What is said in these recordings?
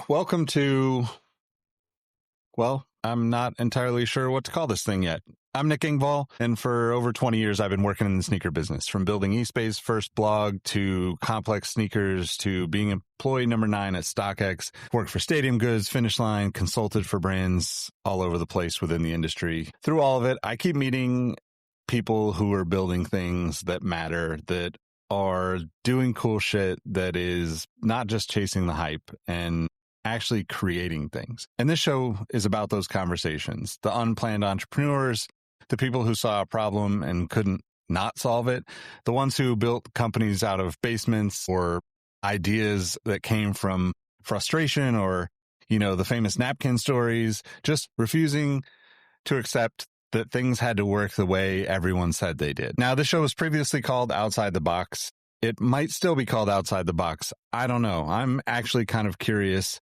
welcome to, well, I'm not entirely sure what to call this thing yet. I'm Nick Engvall, and for over 20 years, I've been working in the sneaker business, from building eSpace's first blog to complex sneakers to being employee number 9 at StockX, worked for Stadium Goods, Finish Line, consulted for brands all over the place within the industry. Through all of it, I keep meeting people who are building things that matter, that are doing cool shit, that is not just chasing the hype and actually creating things. And this show is about those conversations, the unplanned entrepreneurs, the people who saw a problem and couldn't not solve it, the ones who built companies out of basements or ideas that came from frustration or, the famous napkin stories, just refusing to accept that things had to work the way everyone said they did. Now, this show was previously called Outside the Box. It might still be called Outside the Box. I don't know. I'm actually kind of curious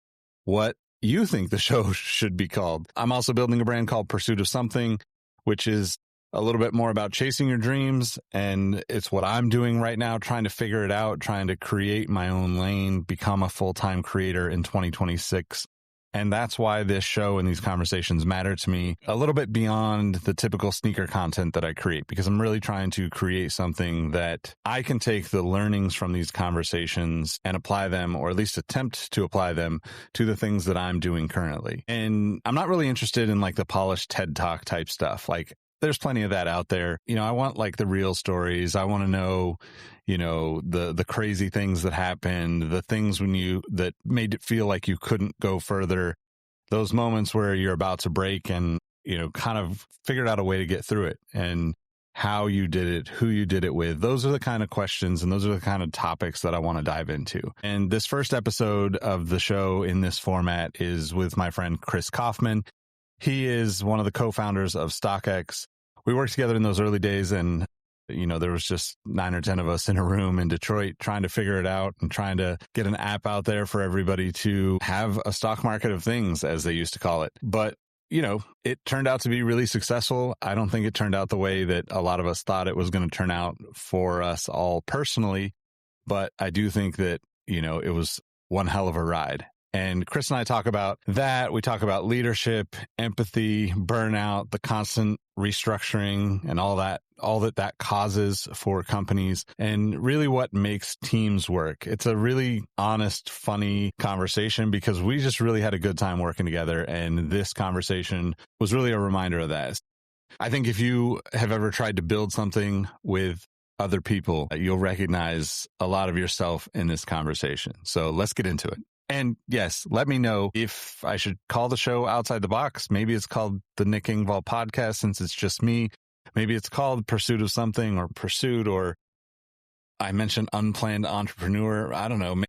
what you think the show should be called. I'm also building a brand called Pursuit of Something, which is a little bit more about chasing your dreams. And it's what I'm doing right now, trying to figure it out, trying to create my own lane, become a full-time creator in 2026. And that's why this show and these conversations matter to me a little bit beyond the typical sneaker content that I create, because I'm really trying to create something that I can take the learnings from these conversations and apply them, or at least attempt to apply them to the things that I'm doing currently. And I'm not really interested in like the polished TED Talk type stuff. Like, there's plenty of that out there. I want like the real stories. I want to know, the crazy things that happened, the things that made it feel like you couldn't go further, those moments where you're about to break and, kind of figured out a way to get through it, and how you did it, who you did it with. Those are the kind of questions and those are the kind of topics that I want to dive into. And this first episode of the show in this format is with my friend Chris Kaufman. He is one of the co-founders of StockX. We worked together in those early days, and, there was just 9 or 10 of us in a room in Detroit trying to figure it out and trying to get an app out there for everybody to have a stock market of things, as they used to call it. But, it turned out to be really successful. I don't think it turned out the way that a lot of us thought it was going to turn out for us all personally. But I do think that, it was one hell of a ride. And Chris and I talk about that. We talk about leadership, empathy, burnout, the constant restructuring, and all that causes for companies, and really what makes teams work. It's a really honest, funny conversation because we just really had a good time working together. And this conversation was really a reminder of that. I think if you have ever tried to build something with other people, you'll recognize a lot of yourself in this conversation. So let's get into it. And yes, let me know if I should call the show Outside the Box. Maybe it's called the Nick Engvall Podcast, since it's just me. Maybe it's called Pursuit of Something, or Pursuit, or I mentioned Unplanned Entrepreneur. I don't know.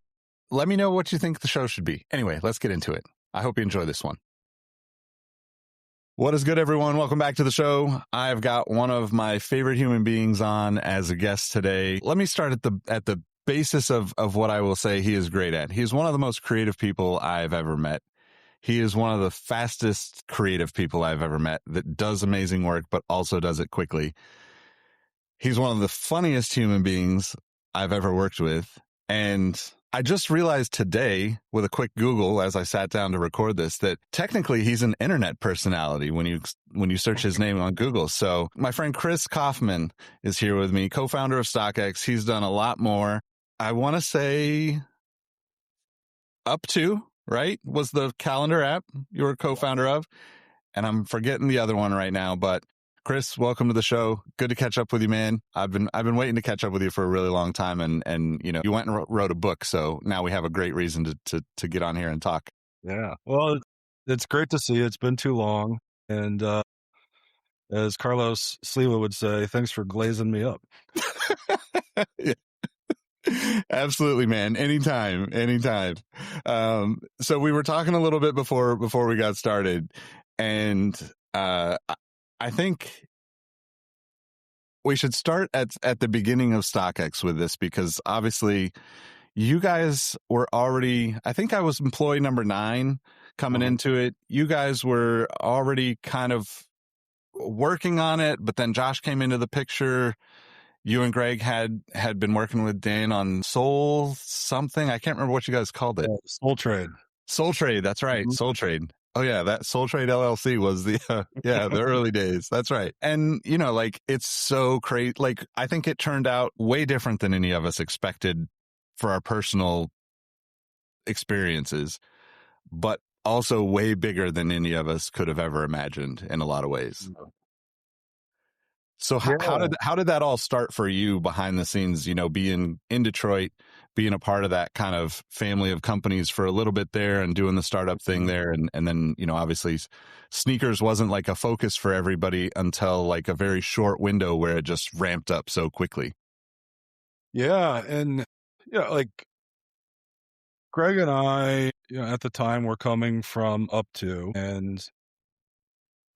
Let me know what you think the show should be. Anyway, let's get into it. I hope you enjoy this one. What is good, everyone? Welcome back to the show. I've got one of my favorite human beings on as a guest today. Let me start at the basis of what I will say he is great at. He's one of the most creative people I've ever met. He is one of the fastest creative people I've ever met that does amazing work, but also does it quickly. He's one of the funniest human beings I've ever worked with. And I just realized today with a quick Google, as I sat down to record this, that technically he's an internet personality when you search his name on Google. So my friend Chris Kaufman is here with me, co-founder of StockX. He's done a lot more. I want to say UpTo, right, was the calendar app you were a co-founder of. And I'm forgetting the other one right now. But Chris, welcome to the show. Good to catch up with you, man. I've been waiting to catch up with you for a really long time. And you went and wrote a book. So now we have a great reason to get on here and talk. Yeah. Well, it's great to see you. It's been too long. And as Carlos Sliwa would say, thanks for glazing me up. Yeah. Absolutely, man. Anytime. So we were talking a little bit before we got started, and I think we should start at the beginning of StockX with this, because obviously you guys were already, I think I was employee number 9 coming into it. You guys were already kind of working on it, but then Josh came into the picture. You and Greg had been working with Dan on Soul something. I can't remember what you guys called it. Soul Trade. Soul Trade, that's right. Mhm. Soul Trade. Oh yeah, that Soul Trade LLC was the yeah, the early days. That's right. And like it's so crazy. Like I think it turned out way different than any of us expected for our personal experiences, but also way bigger than any of us could have ever imagined in a lot of ways. So Yeah. how did that all start for you behind the scenes, being in Detroit, being a part of that kind of family of companies for a little bit there and doing the startup thing Mhm. there, and then, obviously sneakers wasn't like a focus for everybody until like a very short window where it just ramped up so quickly. Yeah, and like Greg and I, at the time were coming from UpTo, and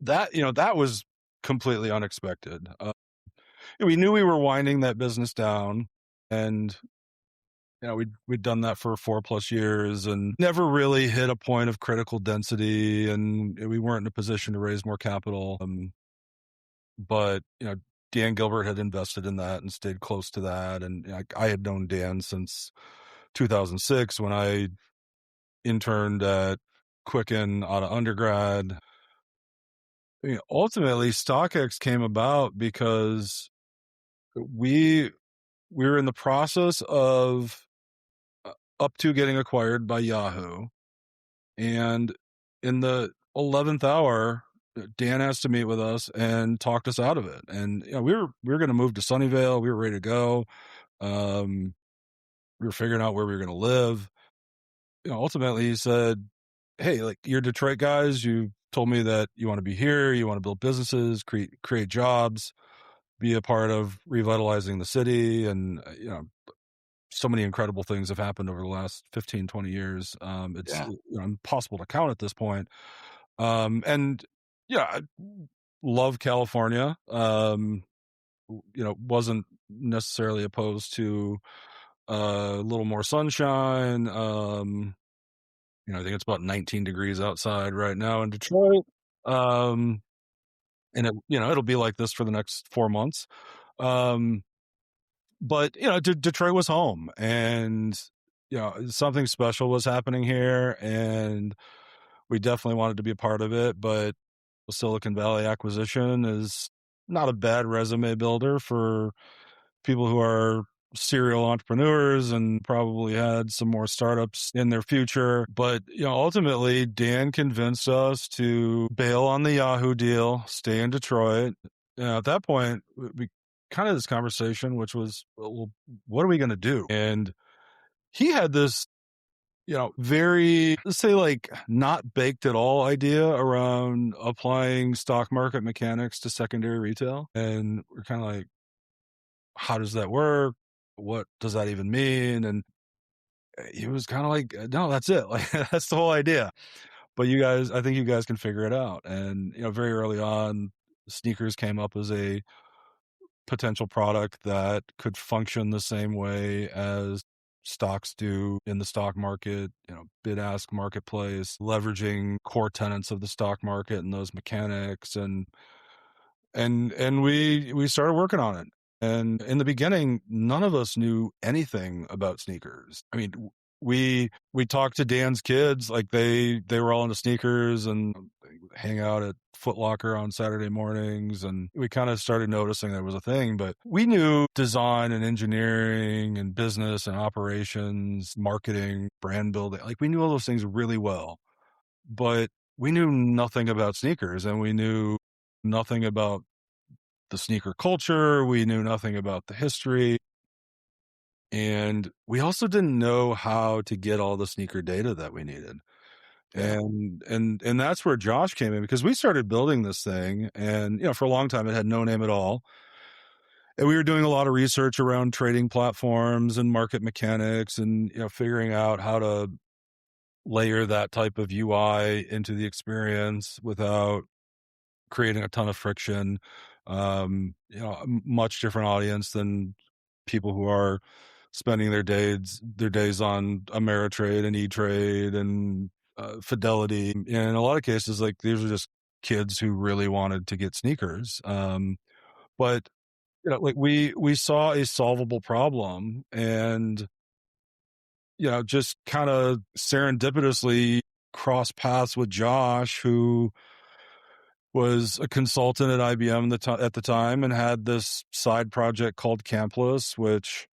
that was completely unexpected. We knew we were winding that business down, and we'd done that for 4+ years and never really hit a point of critical density, and we weren't in a position to raise more capital. But Dan Gilbert had invested in that and stayed close to that, and I had known Dan since 2006 when I interned at Quicken out of undergrad. Ultimately, StockX came about because we were in the process of UpTo getting acquired by Yahoo, and in the 11th hour, Dan asked to meet with us and talked us out of it. And we were going to move to Sunnyvale. We were ready to go. Um, we were figuring out where we were going to live. Ultimately, he said, "Hey, like you're Detroit guys. You told me that you want to be here. You want to build businesses, create jobs, be a part of revitalizing the city, and so many incredible things have happened over the last 15, 20 years. It's Yeah. impossible to count at this point. And I love California. Wasn't necessarily opposed to a little more sunshine. I think it's about 19 degrees outside right now in Detroit. Um, and it'll be like this for the next 4 months. Um, but Detroit was home, and something special was happening here, and we definitely wanted to be a part of it. But the Silicon Valley acquisition is not a bad resume builder for people who are serial entrepreneurs and probably had some more startups in their future. But ultimately Dan convinced us to bail on the Yahoo deal, stay in Detroit. At that point, we kind of this conversation, which was, well, what are we going to do? And he had this very, let's say, like not baked at all idea around applying stock market mechanics to secondary retail. And we're kind of like, how does that work? What does that even mean? And he was kind of like, no, that's it. Like, that's the whole idea. But I think you guys can figure it out. And, very early on, sneakers came up as a potential product that could function the same way as stocks do in the stock market, bid ask marketplace, leveraging core tenets of the stock market and those mechanics. And we started working on it. And in the beginning, none of us knew anything about sneakers. I mean, we talked to Dan's kids, like they were all into sneakers and they would hang out at Foot Locker on Saturday mornings, and we kind of started noticing that was a thing. But we knew design and engineering and business and operations, marketing, brand building. Like we knew all those things really well, but we knew nothing about sneakers, and we knew nothing about the sneaker culture. We knew nothing about the history. And we also didn't know how to get all the sneaker data that we needed. Yeah. And that's where Josh came in, because we started building this thing, and for a long time it had no name at all. And we were doing a lot of research around trading platforms and market mechanics, and figuring out how to layer that type of UI into the experience without creating a ton of friction. A much different audience than people who are spending their days on Ameritrade and E-Trade and Fidelity. In a lot of cases, like these are just kids who really wanted to get sneakers. But like we saw a solvable problem, and just kind of serendipitously crossed paths with Josh, who was a consultant at IBM at the time and had this side project called Campless, which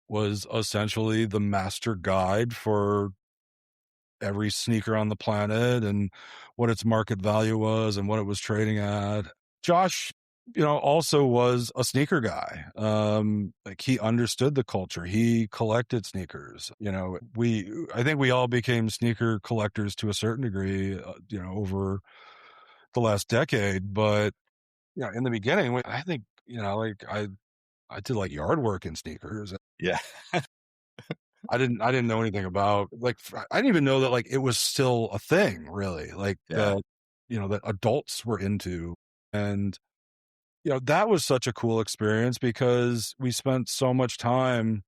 was essentially the master guide for every sneaker on the planet and what its market value was and what it was trading at. Josh, also was a sneaker guy. Like, he understood the culture. He collected sneakers. I think we all became sneaker collectors to a certain degree, over the last decade. But in the beginning, I think, like I did like yard work in sneakers. Yeah. I didn't know anything about, like, I didn't even know that, like, it was still a thing, really, like, Yeah. that adults were into. And, that was such a cool experience because we spent so much time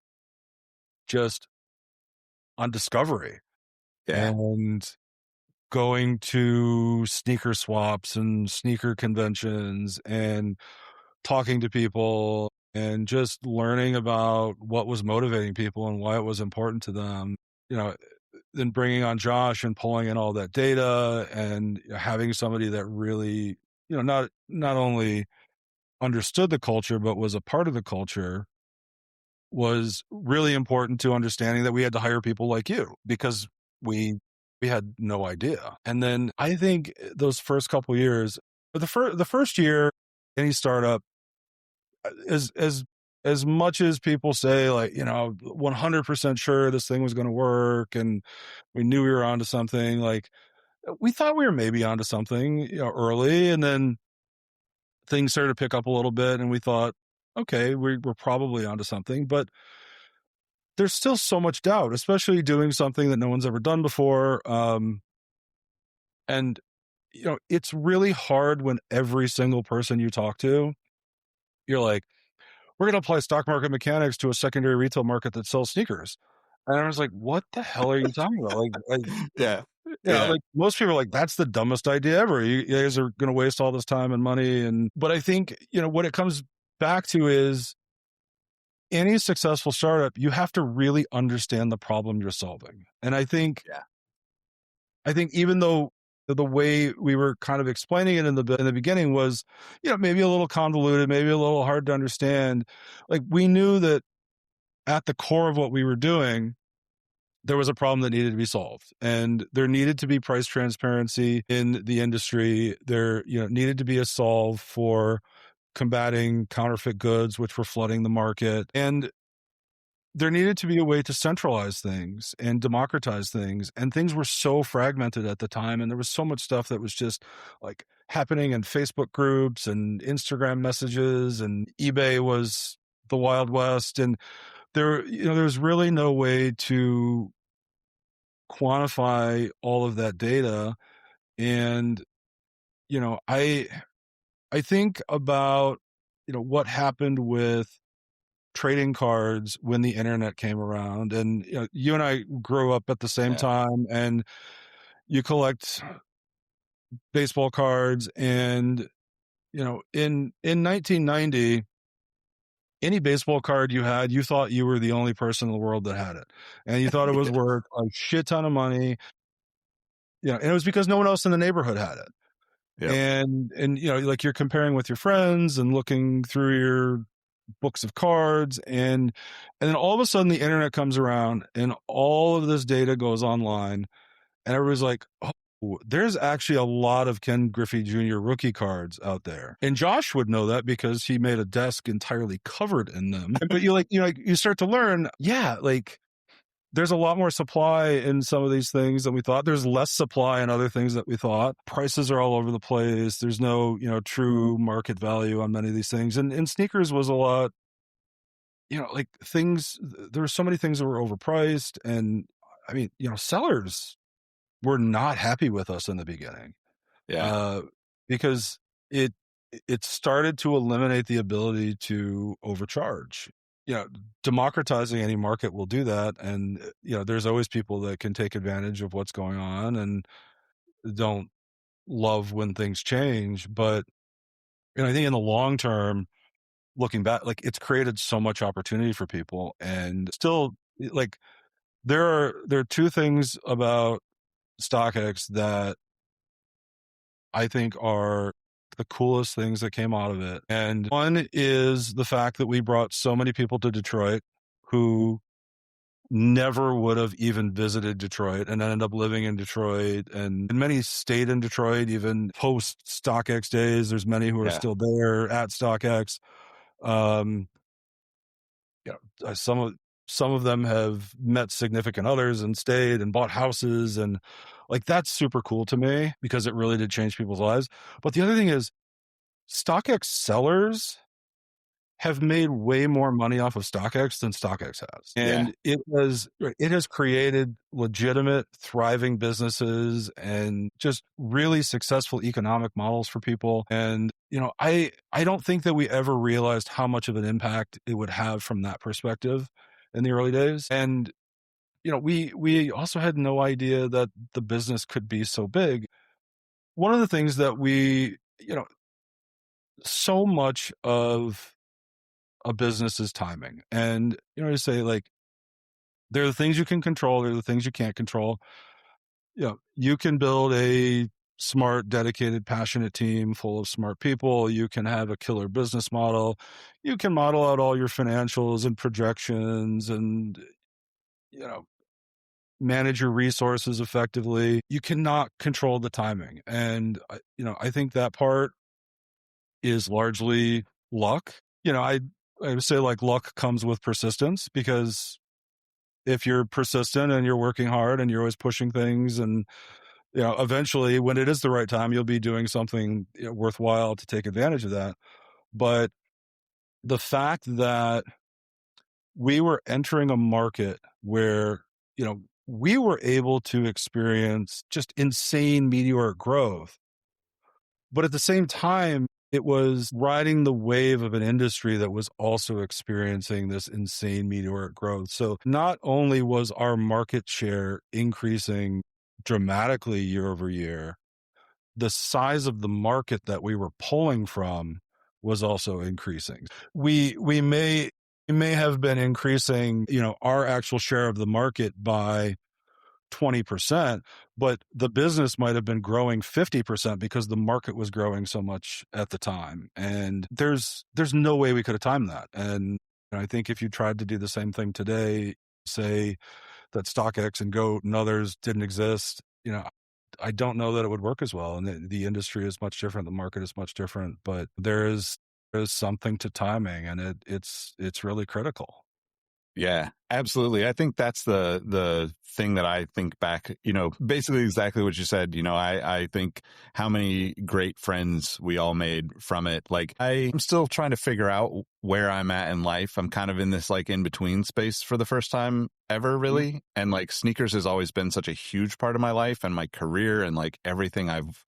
just on discovery Yeah. and going to sneaker swaps and sneaker conventions and talking to people and just learning about what was motivating people and why it was important to them. Then bringing on Josh and pulling in all that data and having somebody that really, not only understood the culture but was a part of the culture was really important to understanding that we had to hire people like you, because we had no idea. And then I think those first couple years, the first year, any startup, as much as people say, like, 100% sure this thing was going to work and we knew we were onto something, like, we thought we were maybe onto something, early, and then things started to pick up a little bit and we thought, okay, we're probably onto something. But there's still so much doubt, especially doing something that no one's ever done before. And it's really hard when every single person you talk to, you're like, we're going to apply stock market mechanics to a secondary retail market that sells sneakers. And I was like, what the hell are you talking about? Yeah. Yeah. Like, most people are like, that's the dumbest idea ever. You guys are going to waste all this time and money. But I think, what it comes back to is, any successful startup, you have to really understand the problem you're solving. And I think, Yeah. even though the way we were kind of explaining it in the beginning was, maybe a little convoluted, maybe a little hard to understand, like, we knew that at the core of what we were doing, there was a problem that needed to be solved, and there needed to be price transparency in the industry. There, needed to be a solve for combating counterfeit goods, which were flooding the market. And there needed to be a way to centralize things and democratize things. And things were so fragmented at the time. And there was so much stuff that was just, like, happening in Facebook groups and Instagram messages, and eBay was the Wild West. And there's really no way to quantify all of that data. And, I think about, what happened with trading cards when the internet came around. And you and I grew up at the same Yeah. time, and you collect baseball cards. And in 1990, any baseball card you had, you thought you were the only person in the world that had it, and you thought it was worth a shit ton of money. And it was because no one else in the neighborhood had it. Yep. And like, you're comparing with your friends and looking through your books of cards, and then all of a sudden the internet comes around and all of this data goes online, and everybody's like, oh, there's actually a lot of Ken Griffey Jr. rookie cards out there. And Josh would know that because he made a desk entirely covered in them. But you start to learn, yeah, like, there's a lot more supply in some of these things than we thought. There's less supply in other things that we thought. Prices are all over the place. There's no, true market value on many of these things. And sneakers was a lot, like, things, there were so many things that were overpriced. And I mean, sellers were not happy with us in the beginning, Yeah. because it started to eliminate the ability to overcharge. Democratizing any market will do that. And, there's always people that can take advantage of what's going on and don't love when things change. But, I think in the long term, looking back, like, it's created so much opportunity for people. And still, like, there are two things about StockX that I think are the coolest things that came out of it. And one is the fact that we brought so many people to Detroit who never would have even visited Detroit and ended up living in Detroit. And many stayed in Detroit, even post StockX days. There's many who are still there at StockX. Some of them have met significant others and stayed and bought houses, and like that's super cool to me because it really did change people's lives. But the other thing is StockX sellers have made way more money off of StockX than StockX has. And it has created legitimate, thriving businesses and just really successful economic models for people. And, I don't think that we ever realized how much of an impact it would have from that perspective in the early days. And, we also had no idea that the business could be so big. One of the things that so much of a business is timing. And, you say like, there are the things you can control, there are the things you can't control. You can build a smart, dedicated, passionate team full of smart people. You can have a killer business model. You can model out all your financials and projections and, manage your resources effectively. You cannot control the timing. And, I think that part is largely luck. I would say like luck comes with persistence, because if you're persistent and you're working hard and you're always pushing things, and eventually when it is the right time, you'll be doing something worthwhile to take advantage of that. But the fact that we were entering a market where we were able to experience just insane meteoric growth, but at the same time, it was riding the wave of an industry that was also experiencing this insane meteoric growth. So not only was our market share increasing dramatically year over year, the size of the market that we were pulling from was also increasing. We may have been increasing, our actual share of the market by 20%, but the business might have been growing 50% because the market was growing so much at the time. And there's no way we could have timed that. And I think if you tried to do the same thing today, say that StockX and Goat and others didn't exist, I don't know that it would work as well. And the industry is much different. The market is much different, but there is something to timing, and it's really critical. Yeah, absolutely. I think that's the thing that I think back, basically exactly what you said. I think how many great friends we all made from it. Like, I'm still trying to figure out where I'm at in life. I'm kind of in this like in between space for the first time ever, really. Mm-hmm. And like sneakers has always been such a huge part of my life and my career and like everything I've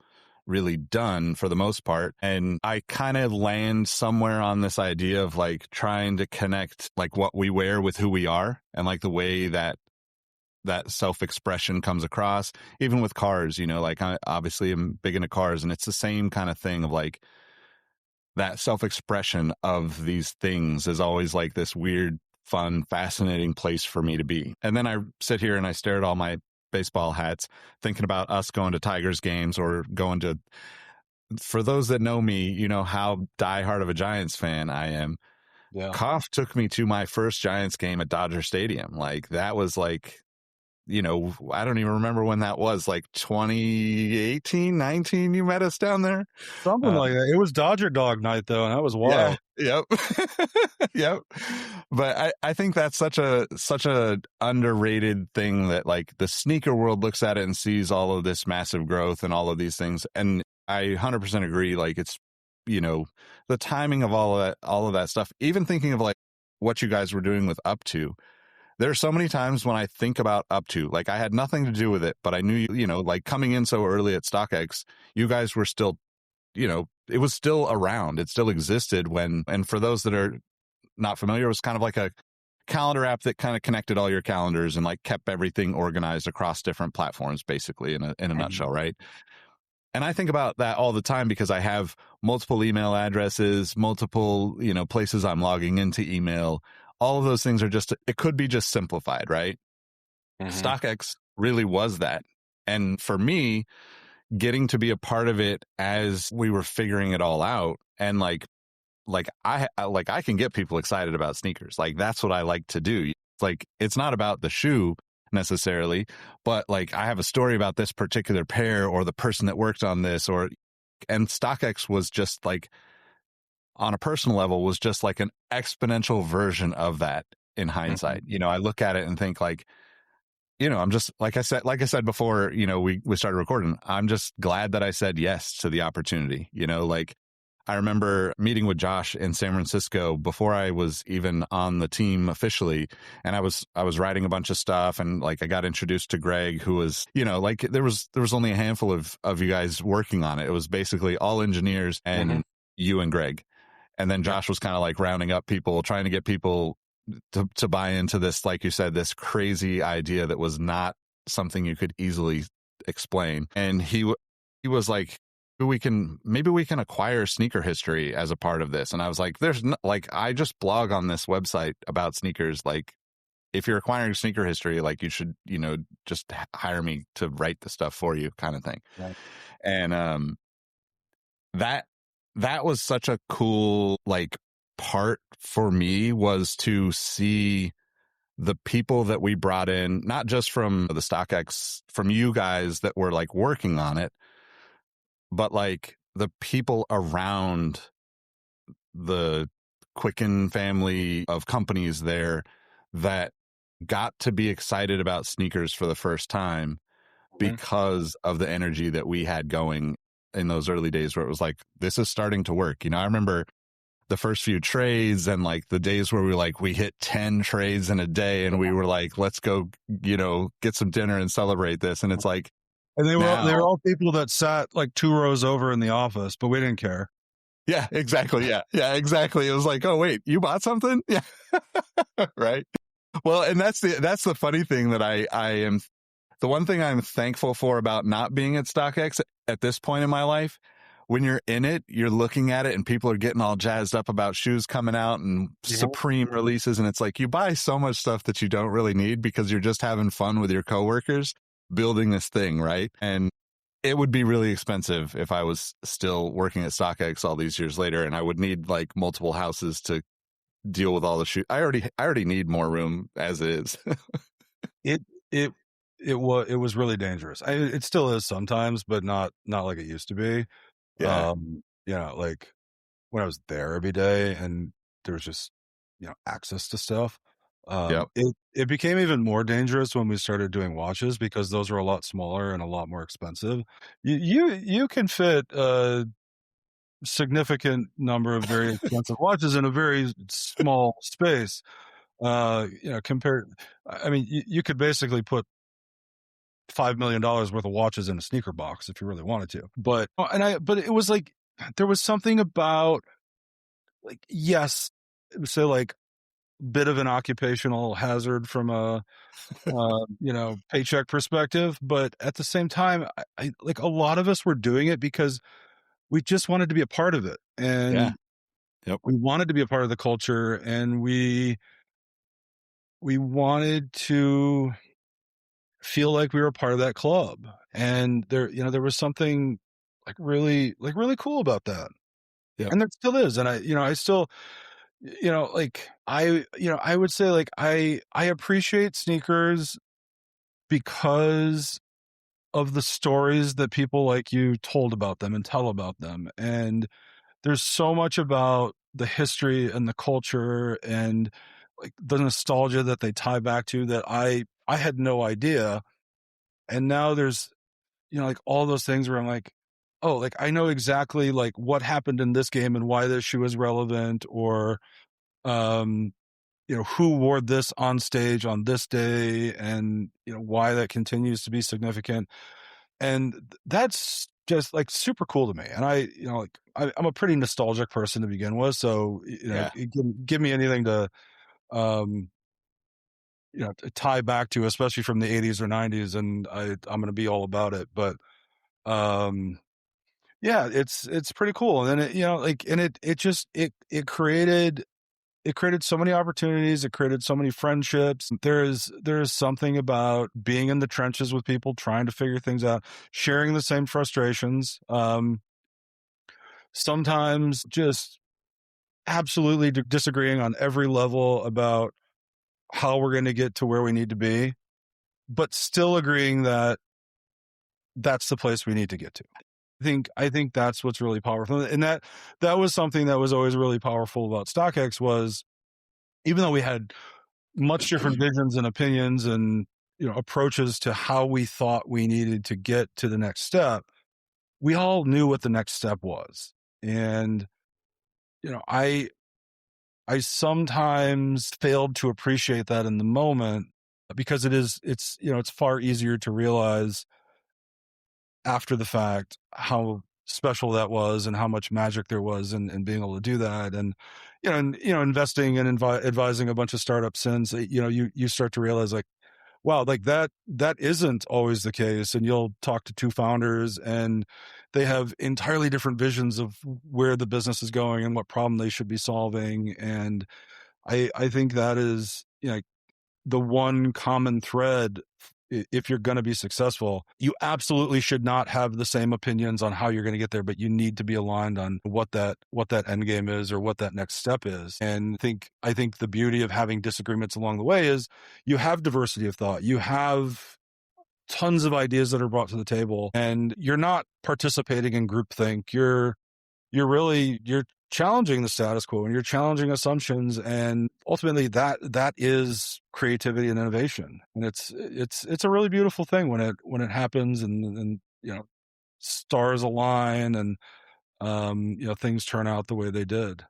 really done for the most part. And I kind of land somewhere on this idea of like trying to connect like what we wear with who we are, and like the way that self-expression comes across, even with cars. Like I obviously am big into cars, and it's the same kind of thing of like that self-expression of these things is always like this weird, fun, fascinating place for me to be. And then I sit here and I stare at all my baseball hats, thinking about us going to Tigers games or going to, for those that know me, how diehard of a Giants fan I am. Yeah. Kauf took me to my first Giants game at Dodger Stadium. Like that was like, I don't even remember when that was, like 2018, 19, you met us down there. Something like that. It was Dodger Dog night though, and that was wild. Yeah, yep. Yep. But I think that's such a underrated thing that like the sneaker world looks at it and sees all of this massive growth and all of these things. And I 100% agree. Like it's, the timing of all of that stuff, even thinking of like what you guys were doing with UpTo. There are so many times when I think about UpTo, like I had nothing to do with it, but I knew, like coming in so early at StockX, you guys were still, it was still around. It still existed and for those that are not familiar, it was kind of like a calendar app that kind of connected all your calendars and like kept everything organized across different platforms, basically in a nutshell, right? And I think about that all the time because I have multiple email addresses, multiple, places I'm logging into email. All of those things are it could be just simplified, right? Mhm. StockX really was that. And for me, getting to be a part of it as we were figuring it all out, and I can get people excited about sneakers. Like that's what I like to do. It's like it's not about the shoe necessarily, but like I have a story about this particular pair or the person that worked on this, or and StockX was just like on a personal level was just like an exponential version of that in hindsight. Mhm. I look at it and think like, I'm just like I said before, we started recording. I'm just glad that I said yes to the opportunity. Like I remember meeting with Josh in San Francisco before I was even on the team officially, and I was writing a bunch of stuff, and like I got introduced to Greg, who was, like there was only a handful of you guys working on it. It was basically all engineers Mhm. and you and Greg. And then Yep. Josh was kind of like rounding up people, trying to get people to buy into this, like you said, this crazy idea that was not something you could easily explain. And he was like, maybe we can acquire sneaker history as a part of this. And I was like, there's no, like, I just blog on this website about sneakers. Like, if you're acquiring sneaker history, like you should, just hire me to write the stuff for you, kind of thing. Right. And that that was such a cool like part for me, was to see the people that we brought in, not just from the StockX, from you guys that were like working on it, but like the people around the Quicken family of companies there that got to be excited about sneakers for the first time Mhm. because of the energy that we had going in those early days, where it was like, this is starting to work. I remember the first few trades and like the days where we hit 10 trades in a day, and we were like, let's go, get some dinner and celebrate this. And it's like, And they were now, all people that sat like 2 rows over in the office, but we didn't care. yeah, exactly. Yeah. Yeah, exactly. It was like, oh, wait, you bought something? Yeah. Right. Well, and that's the funny thing that I am, the one thing I'm thankful for about not being at StockX at this point in my life. When you're in it, you're looking at it and people are getting all jazzed up about shoes coming out and Mhm. Supreme releases. And it's like, you buy so much stuff that you don't really need because you're just having fun with your coworkers building this thing. Right. And it would be really expensive if I was still working at StockX all these years later, and I would need like multiple houses to deal with all the shoes. I already need more room as is. It it it was really dangerous. It still is sometimes, but not like it used to be. Yeah. Like when I was there every day and there was just, access to stuff. Yep. It became even more dangerous when we started doing watches because those are a lot smaller and a lot more expensive. You can fit a significant number of very expensive watches in a very small space. Compared, I mean, you could basically put $5 million worth of watches in a sneaker box if you really wanted to. But it was like there was something about like yes, so like bit of an occupational hazard from a paycheck perspective, but at the same time, I like a lot of us were doing it because we just wanted to be a part of it, Yeah. and Yep. we wanted to be a part of the culture, and we wanted to feel like we were part of that club, and there was something really cool about that, Yep. and there still is, and I still, I would say like I appreciate sneakers because of the stories that people like you told about them and tell about them. And there's so much about the history and the culture and like the nostalgia that they tie back to that I had no idea. And now there's, like all those things where I'm like, oh, like I know exactly like what happened in this game and why this shoe is relevant, or um who wore this on stage on this day, and why that continues to be significant. And that's just like super cool to me. And I'm a pretty nostalgic person to begin with, so Yeah. give me anything to um to tie back to, especially from the 80s or 90s, and I'm going to be all about it. But um yeah, it's pretty cool. And then it, like, and it just it created it created so many opportunities. It created so many friendships. There's something about being in the trenches with people, trying to figure things out, sharing the same frustrations. Sometimes just absolutely disagreeing on every level about how we're going to get to where we need to be, but still agreeing that that's the place we need to get to. I think that's what's really powerful. And that was something that was always really powerful about StockX was, even though we had much different visions and opinions and, approaches to how we thought we needed to get to the next step, we all knew what the next step was. And, I sometimes failed to appreciate that in the moment, because it's far easier to realize after the fact how special that was and how much magic there was in being able to do that. And investing and advising a bunch of startups since, you start to realize, like, wow, like that isn't always the case. And you'll talk to two founders and they have entirely different visions of where the business is going and what problem they should be solving. And I think that is, the one common thread. If you're going to be successful, you absolutely should not have the same opinions on how you're going to get there, but you need to be aligned on what that end game is or what that next step is. And I think the beauty of having disagreements along the way is you have diversity of thought. You have tons of ideas that are brought to the table, and you're not participating in groupthink. You're challenging the status quo and you're challenging assumptions, and ultimately that is creativity and innovation. And it's a really beautiful thing when it happens, and stars align and things turn out the way they did.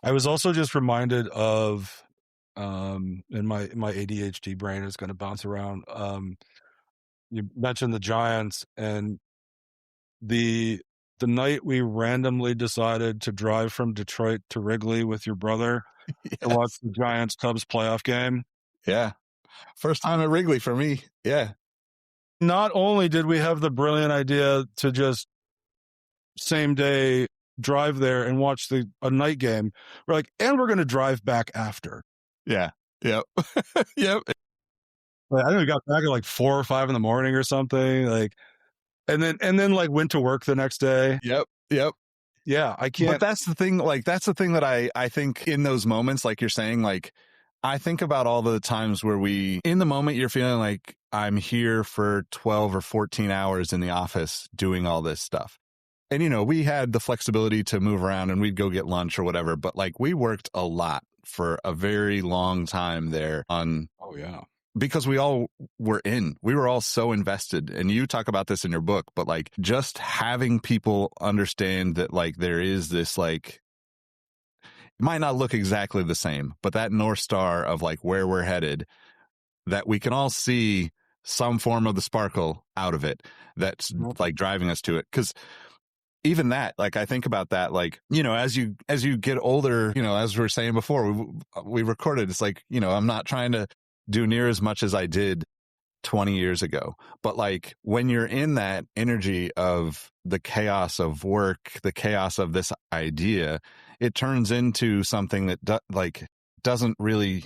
I was also just reminded of, and my ADHD brain is going to bounce around. You mentioned the Giants, and the night we randomly decided to drive from Detroit to Wrigley with your brother to watch the Giants Cubs playoff game. Yeah. First time at Wrigley for me. Yeah. Not only did we have the brilliant idea to just same day drive there and watch a night game, we're like, and we're going to drive back after. Yeah. Yep. Yep. I think we got back at like 4 or 5 in the morning or something, like, and then like went to work the next day. Yep. Yeah, I can't. But that's the thing. Like, that's the thing that I think in those moments, like you're saying, like, I think about all the times where in the moment, you're feeling like I'm here for 12 or 14 hours in the office doing all this stuff. And, we had the flexibility to move around and we'd go get lunch or whatever. But like, we worked a lot for a very long time there on. Oh, yeah. Because we all we were all so invested. And you talk about this in your book, but like just having people understand that like there is this, like, it might not look exactly the same, but that North Star of like where we're headed, that we can all see some form of the sparkle out of it that's like driving us to it. Because even that, like, I think about that, like, as you get older, as we were saying before, we recorded, it's like, I'm not trying to do near as much as I did 20 years ago. But like when you're in that energy of the chaos of work, the chaos of this idea, it turns into something that doesn't really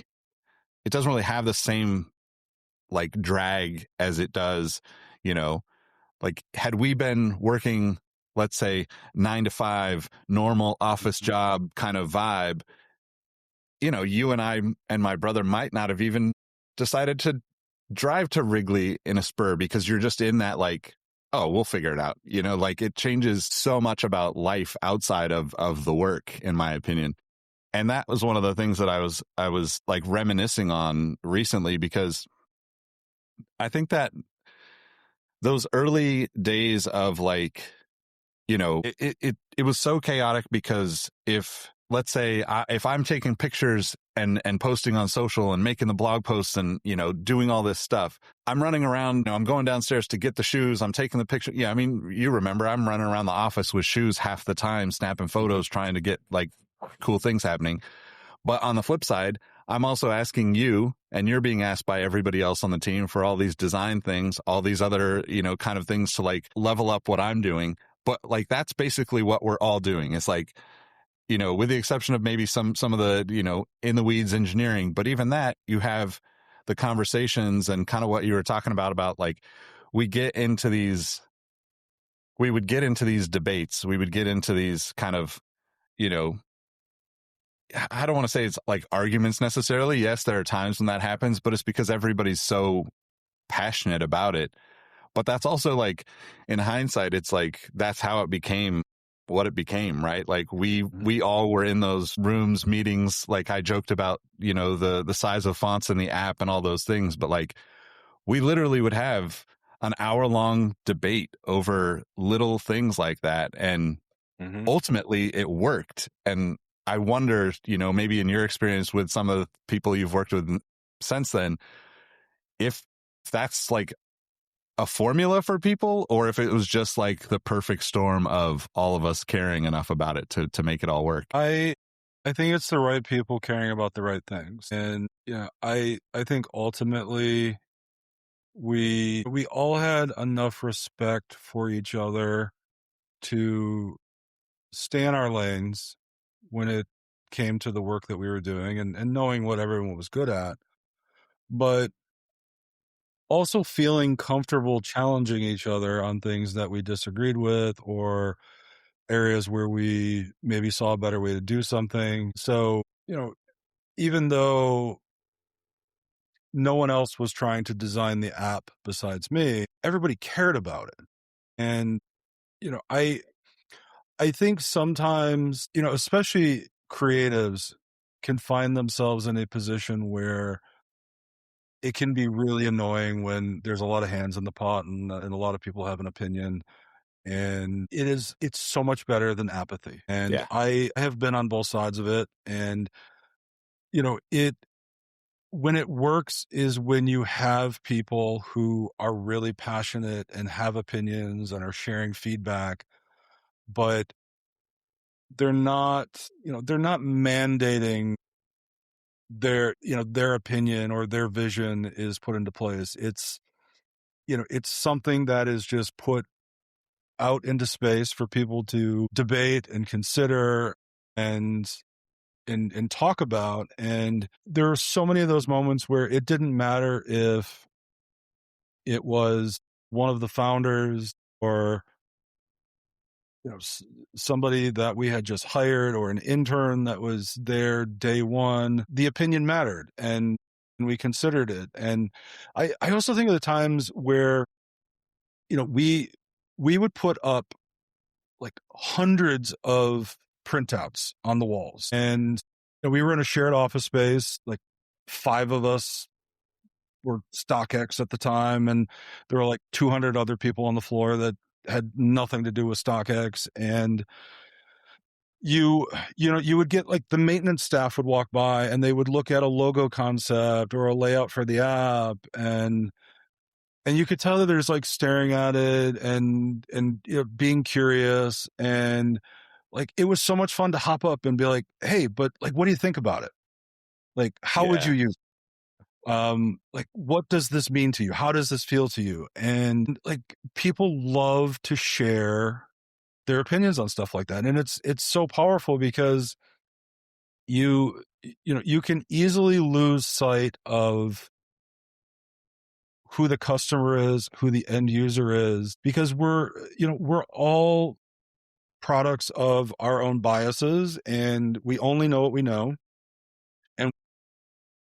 have the same like drag as it does, like had we been working, let's say 9 to 5 normal office job kind of vibe, you and I and my brother might not have even decided to drive to Wrigley in a spur, because you're just in that like, oh, we'll figure it out. Like it changes so much about life outside of the work, in my opinion. And that was one of the things that I was like reminiscing on recently, because I think that those early days of like, it was so chaotic, because let's say if I'm taking pictures and posting on social and making the blog posts and, doing all this stuff, I'm running around, I'm going downstairs to get the shoes. I'm taking the picture. Yeah. I mean, you remember I'm running around the office with shoes half the time, snapping photos, trying to get like cool things happening. But on the flip side, I'm also asking you, and you're being asked by everybody else on the team for all these design things, all these other, kind of things to like level up what I'm doing. But like, that's basically what we're all doing. It's like, with the exception of maybe some of the, in the weeds engineering, but even that, you have the conversations and kind of what you were talking about like we would get into these debates. We would get into these kind of, I don't want to say it's like arguments necessarily. Yes, there are times when that happens, but it's because everybody's so passionate about it. But that's also like, in hindsight, it's like that's how it became what it became, right? Like we all were in those rooms, meetings, like I joked about, the size of fonts in the app and all those things, but like we literally would have an hour-long debate over little things like that, and ultimately it worked. And I wonder, maybe in your experience with some of the people you've worked with since then, if that's like a formula for people, or if it was just like the perfect storm of all of us caring enough about it to make it all work. I think it's the right people caring about the right things. And I think ultimately we all had enough respect for each other to stay in our lanes when it came to the work that we were doing, and knowing what everyone was good at, but also feeling comfortable challenging each other on things that we disagreed with, or areas where we maybe saw a better way to do something. So, even though no one else was trying to design the app besides me, everybody cared about it. And, I think sometimes, especially creatives can find themselves in a position where it can be really annoying when there's a lot of hands in the pot, and a lot of people have an opinion. And it's so much better than apathy. And Yeah. I have been on both sides of it. And, when it works is when you have people who are really passionate and have opinions and are sharing feedback, but they're not, they're not mandating their opinion or their vision is put into place. It's something that is just put out into space for people to debate and consider and talk about. And there are so many of those moments where it didn't matter if it was one of the founders, or somebody that we had just hired, or an intern that was there day one. The opinion mattered, and we considered it. And I also think of the times where we would put up like hundreds of printouts on the walls, and we were in a shared office space. Like 5 of us were StockX at the time, and there were like 200 other people on the floor that had nothing to do with StockX. And you would get like the maintenance staff would walk by, and they would look at a logo concept or a layout for the app, and you could tell that there's like staring at it and being curious. And like it was so much fun to hop up and be like, hey, but like, what do you think about it? Like, how would you use it? Like, what does this mean to you? How does this feel to you? And like, people love to share their opinions on stuff like that. And it's so powerful, because you can easily lose sight of who the customer is, who the end user is, because we're all products of our own biases, and we only know what we know, and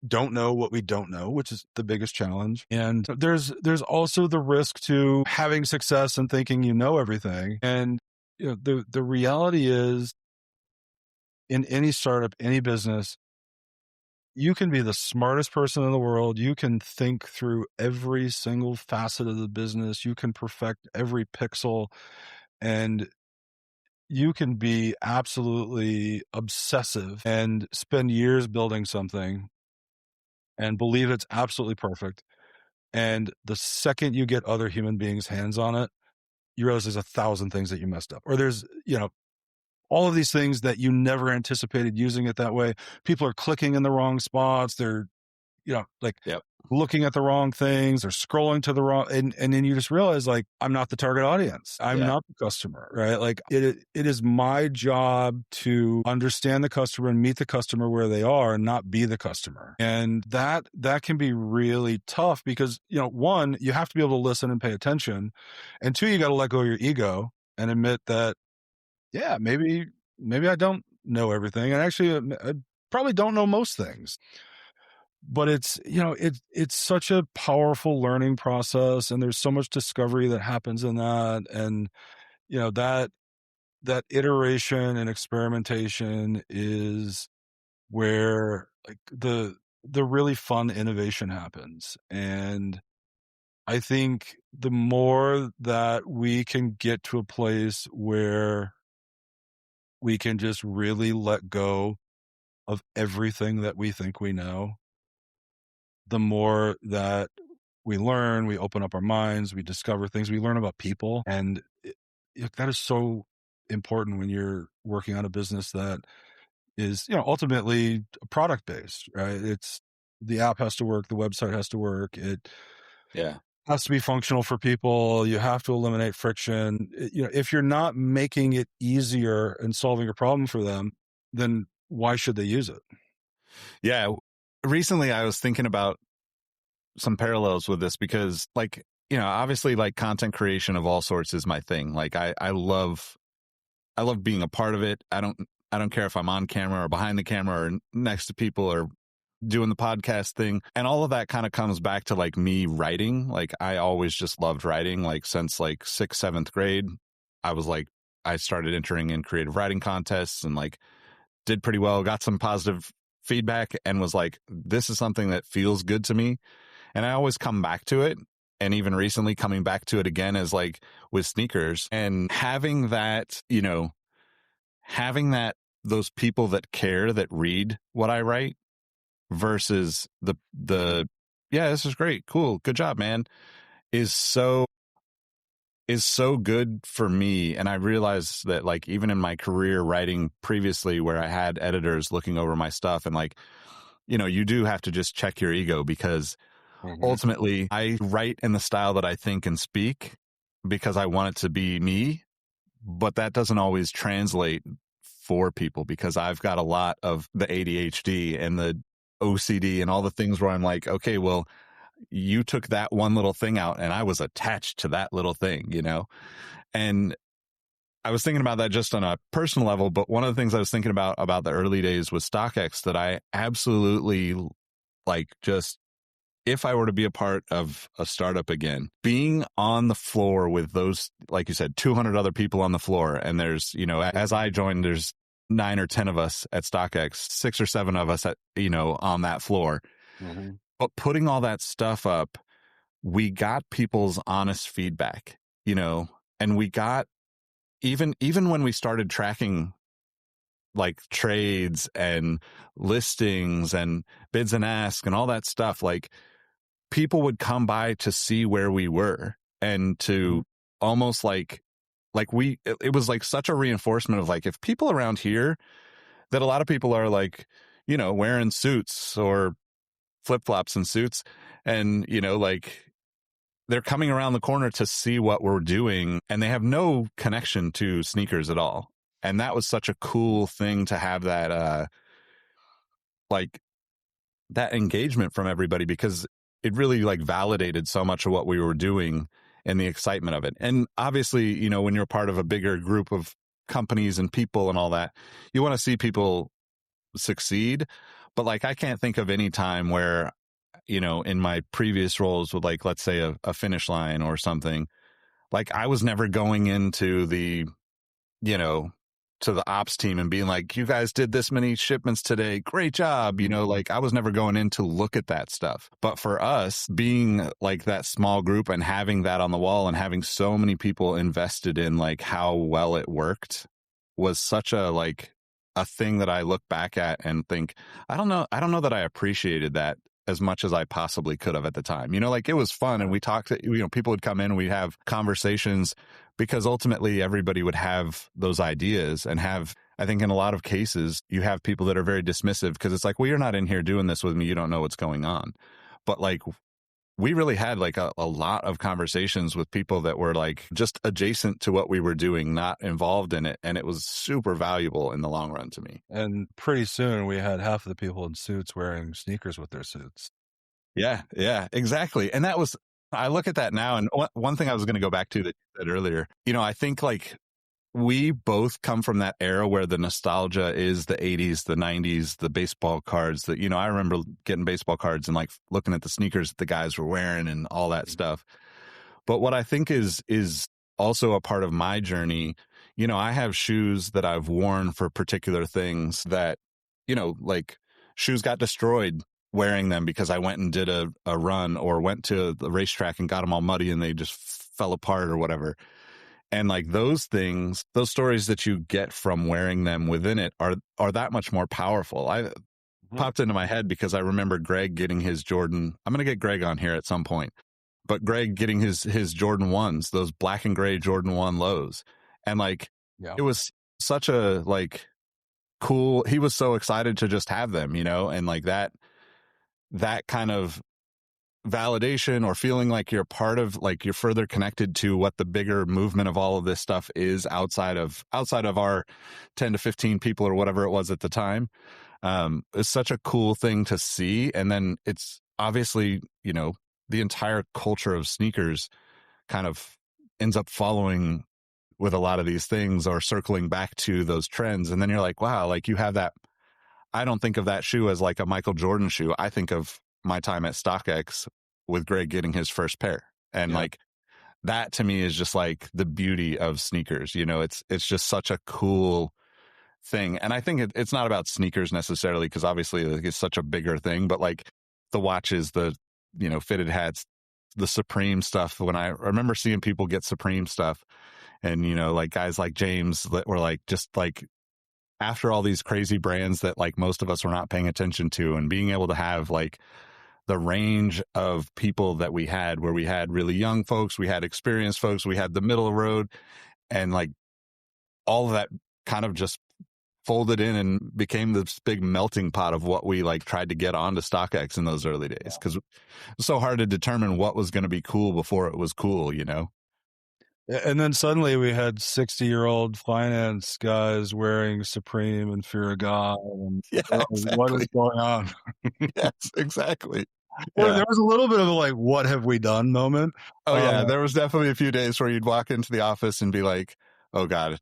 don't know what we don't know, which is the biggest challenge. And there's also the risk to having success and thinking you know everything. And the reality is, in any startup, any business, you can be the smartest person in the world. You can think through every single facet of the business. You can perfect every pixel, and you can be absolutely obsessive and spend years building something and believe it's absolutely perfect. And the second you get other human beings' hands on it, you realize there's 1,000 things that you messed up, or there's, all of these things that you never anticipated using it that way. People are clicking in the wrong spots. They're, like, Yep. looking at the wrong things or scrolling to the wrong, and then you just realize like, I'm not the target audience. I'm not the customer, right? Like it is my job to understand the customer and meet the customer where they are and not be the customer. And that can be really tough because, one, you have to be able to listen and pay attention. And two, you got to let go of your ego and admit that, yeah, maybe I don't know everything. And actually, I probably don't know most things. But it's such a powerful learning process, and there's so much discovery that happens in that. And that iteration and experimentation is where like the really fun innovation happens. And I think the more that we can get to a place where we can just really let go of everything that we think we know, the more that we learn, we open up our minds, we discover things, we learn about people. And that is so important when you're working on a business that is, ultimately product based, right? It's the app has to work, the website has to work. It has to be functional for people. You have to eliminate friction. If you're not making it easier and solving a problem for them, then why should they use it? Yeah. Recently I was thinking about some parallels with this because like, obviously like content creation of all sorts is my thing. Like I love being a part of it. I don't care if I'm on camera or behind the camera or next to people or doing the podcast thing. And all of that kind of comes back to like me writing. Like I always just loved writing. Like since like 6th, 7th grade, I started entering in creative writing contests and like did pretty well, got some positive feedback and was like, this is something that feels good to me. And I always come back to it. And even recently coming back to it again as like with sneakers and having that, those people that care, that read what I write versus the yeah, this is great. Cool. Good job, man. Is so good for me. And I realized that like even in my career writing previously where I had editors looking over my stuff and like, you do have to just check your ego because ultimately I write in the style that I think and speak because I want it to be me, but that doesn't always translate for people because I've got a lot of the ADHD and the OCD and all the things where I'm like, okay, well, you took that one little thing out and I was attached to that little thing, And I was thinking about that just on a personal level, but one of the things I was thinking about the early days with StockX that I absolutely like just if I were to be a part of a startup again, being on the floor with those, like you said, 200 other people on the floor. And there's, as I joined, there's 9 or 10 of us at StockX, 6 or 7 of us at, on that floor. But putting all that stuff up, we got people's honest feedback, and we got even when we started tracking like trades and listings and bids and asks and all that stuff, like people would come by to see where we were and to almost like it was like such a reinforcement of like, if people around here that a lot of people are like, wearing suits or flip-flops and suits and, like they're coming around the corner to see what we're doing and they have no connection to sneakers at all. And that was such a cool thing to have that, like that engagement from everybody because it really like validated so much of what we were doing and the excitement of it. And obviously, when you're part of a bigger group of companies and people and all that, you want to see people succeed. But like, I can't think of any time where, in my previous roles with like, let's say a finish line or something, like I was never going into the, to the ops team and being like, you guys did this many shipments today. Great job. Like I was never going in to look at that stuff. But for us being like that small group and having that on the wall and having so many people invested in like how well it worked was such a thing that I look back at and think, I don't know that I appreciated that as much as I possibly could have at the time. Like it was fun and we talked, people would come in, we'd have conversations because ultimately everybody would have those ideas and I think in a lot of cases, you have people that are very dismissive because it's like, well, you're not in here doing this with me. You don't know what's going on. but like we really had like a lot of conversations with people that were like just adjacent to what we were doing, not involved in it. And it was super valuable in the long run to me. And pretty soon we had half of the people in suits wearing sneakers with their suits. Yeah, yeah, exactly. And that was, I look at that now. And one thing I was going to go back to that you said earlier, I think like we both come from that era where the nostalgia is the 80s, the 90s, the baseball cards that, I remember getting baseball cards and like looking at the sneakers that the guys were wearing and all that stuff. But what I think is also a part of my journey, I have shoes that I've worn for particular things that, like shoes got destroyed wearing them because I went and did a run or went to the racetrack and got them all muddy and they just fell apart or whatever. And like those things, those stories that you get from wearing them within it are that much more powerful. I popped into my head because I remember Greg getting his Jordan. I'm going to get Greg on here at some point, but Greg getting his Jordan 1s, those black and gray Jordan 1 lows. And like, it was such a like cool, he was so excited to just have them, and like that kind of validation or feeling like you're part of, like you're further connected to what the bigger movement of all of this stuff is outside of our 10 to 15 people or whatever it was at the time. It's such a cool thing to see. And then it's obviously, the entire culture of sneakers kind of ends up following with a lot of these things or circling back to those trends. And then you're like, wow, like you have that. I don't think of that shoe as like a Michael Jordan shoe. I think of my time at StockX with Greg getting his first pair. And like that to me is just like the beauty of sneakers. It's just such a cool thing. And I think it's not about sneakers necessarily, because obviously like, it's such a bigger thing, but like the watches, the, fitted hats, the Supreme stuff. When I remember seeing people get Supreme stuff and, like guys like James that were like, just like, after all these crazy brands that like most of us were not paying attention to, and being able to have like the range of people that we had, where we had really young folks, we had experienced folks, we had the middle of the road, and like all of that kind of just folded in and became this big melting pot of what we like tried to get onto StockX in those early days. Cause it was so hard to determine what was going to be cool before it was cool, And then suddenly we had 60-year-old finance guys wearing Supreme and Fear of God. And Yeah, exactly. what is going on? Yes, exactly. Well, there was a little bit of a like, what have we done moment. Oh yeah, there was definitely a few days where you'd walk into the office and be like, oh God,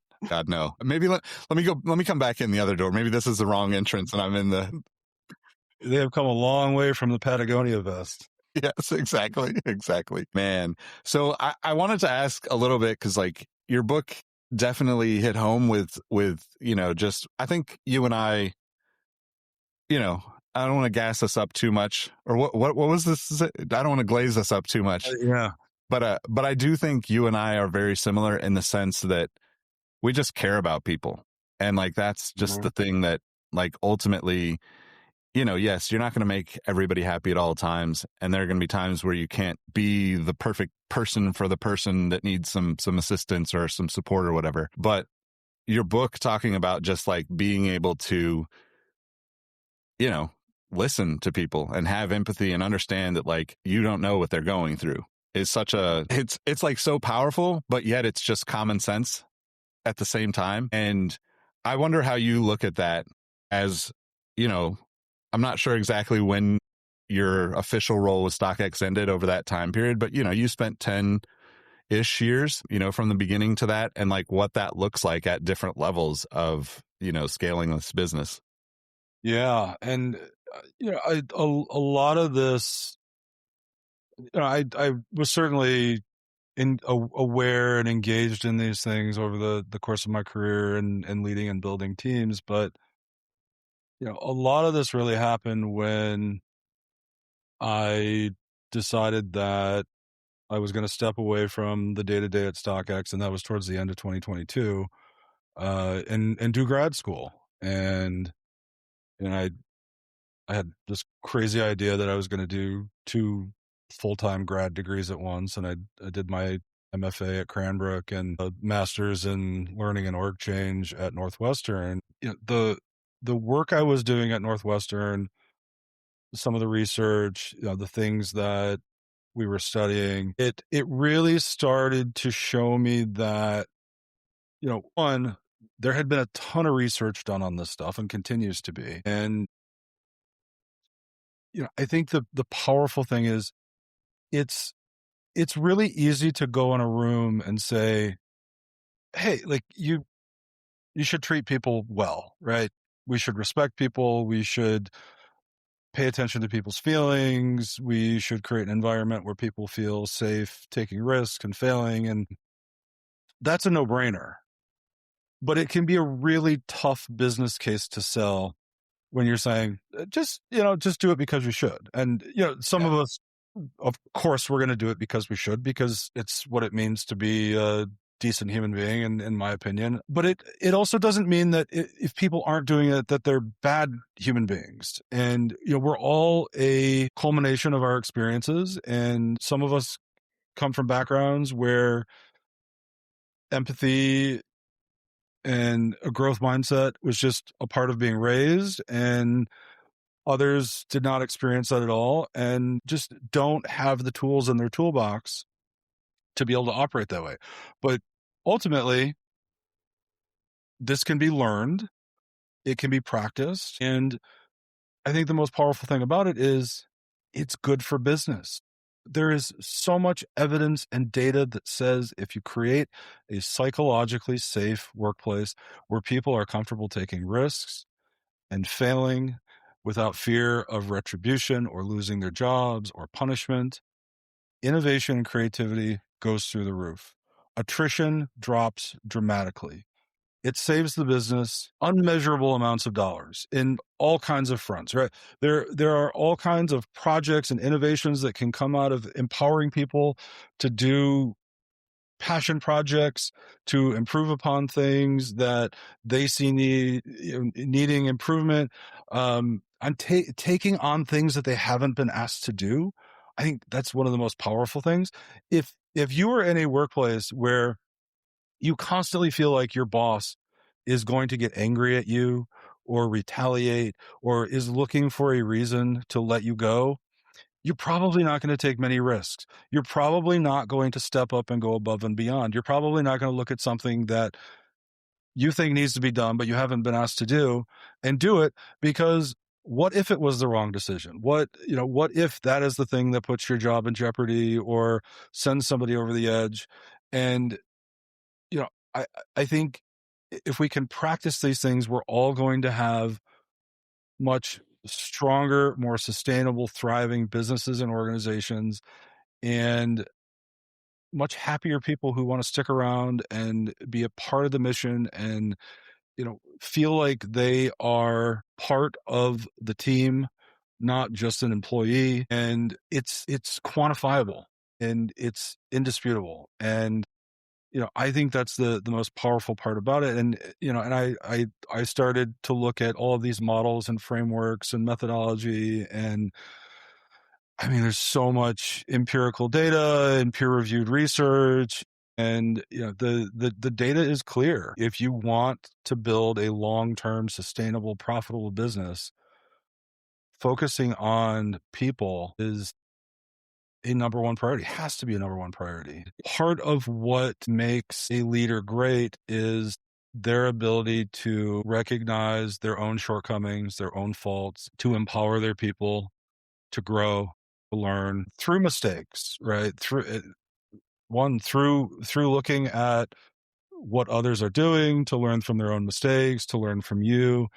no. Maybe let me come back in the other door. Maybe this is the wrong entrance and I'm in the. They have come a long way from the Patagonia vest. Yes, exactly. Man. So I wanted to ask a little bit, because like your book definitely hit home with, just, I think you and I don't want to gas us up too much, or what was this? I don't want to glaze us up too much. Yeah. But I do think you and I are very similar in the sense that we just care about people. And like, that's just the thing that like ultimately, yes, you're not going to make everybody happy at all times. And there are going to be times where you can't be the perfect person for the person that needs some assistance or some support or whatever. But your book talking about just like being able to, listen to people and have empathy and understand that like you don't know what they're going through is such a, it's like so powerful, but yet it's just common sense at the same time. And I wonder how you look at that as, I'm not sure exactly when your official role with StockX ended over that time period, but you spent 10-ish years, from the beginning to that, and like what that looks like at different levels of, scaling this business. Yeah. And, a lot of this, I was certainly aware and engaged in these things over the course of my career and leading and building teams. But, a lot of this really happened when I decided that I was going to step away from the day-to-day at StockX, and that was towards the end of 2022, and do grad school. And I had this crazy idea that I was going to do 2 full-time grad degrees at once, and I did my MFA at Cranbrook and a master's in learning and org change at Northwestern. The work I was doing at Northwestern some of the research, the things that we were studying, it really started to show me that, one, there had been a ton of research done on this stuff and continues to be. And, I think the powerful thing is it's it's really easy to go in a room and say, hey, like you should treat people well, right? We should respect people. We should pay attention to people's feelings. We should create an environment where people feel safe taking risks and failing. And that's a no-brainer. But it can be a really tough business case to sell when you're saying, just do it because you should. And, some of us, of course, we're going to do it because we should, because it's what it means to be a decent human being, in my opinion. But it also doesn't mean that if people aren't doing it, that they're bad human beings. And, we're all a culmination of our experiences. And some of us come from backgrounds where empathy and a growth mindset was just a part of being raised, and others did not experience that at all and just don't have the tools in their toolbox to be able to operate that way. But ultimately, this can be learned, it can be practiced, and I think the most powerful thing about it is it's good for business. There is so much evidence and data that says if you create a psychologically safe workplace where people are comfortable taking risks and failing without fear of retribution or losing their jobs or punishment, innovation and creativity goes through the roof. Attrition drops dramatically. It saves the business unmeasurable amounts of dollars in all kinds of fronts, right? There are all kinds of projects and innovations that can come out of empowering people to do passion projects, to improve upon things that they see needing improvement, on taking on things that they haven't been asked to do. I think that's one of the most powerful things. If you are in a workplace where you constantly feel like your boss is going to get angry at you or retaliate or is looking for a reason to let you go, you're probably not going to take many risks. You're probably not going to step up and go above and beyond. You're probably not going to look at something that you think needs to be done, but you haven't been asked to do, and do it, because what if it was the wrong decision? What if that is the thing that puts your job in jeopardy or sends somebody over the edge? And, you know, I, I think if we can practice these things, we're all going to have much stronger, more sustainable, thriving businesses and organizations, and much happier people who want to stick around and be a part of the mission, and feel like they are part of the team, not just an employee. And it's quantifiable and it's indisputable. And I think that's the most powerful part about it. And and I started to look at all of these models and frameworks and methodology, and I mean, there's so much empirical data and peer-reviewed research, and the data is clear. If you want to build a long-term, sustainable, profitable business, focusing on people is a number one priority. Has to be a number one priority. Part of what makes a leader great is their ability to recognize their own shortcomings, their own faults, to empower their people to grow, to learn through mistakes, right? Through looking at what others are doing, to learn from their own mistakes, to learn from you.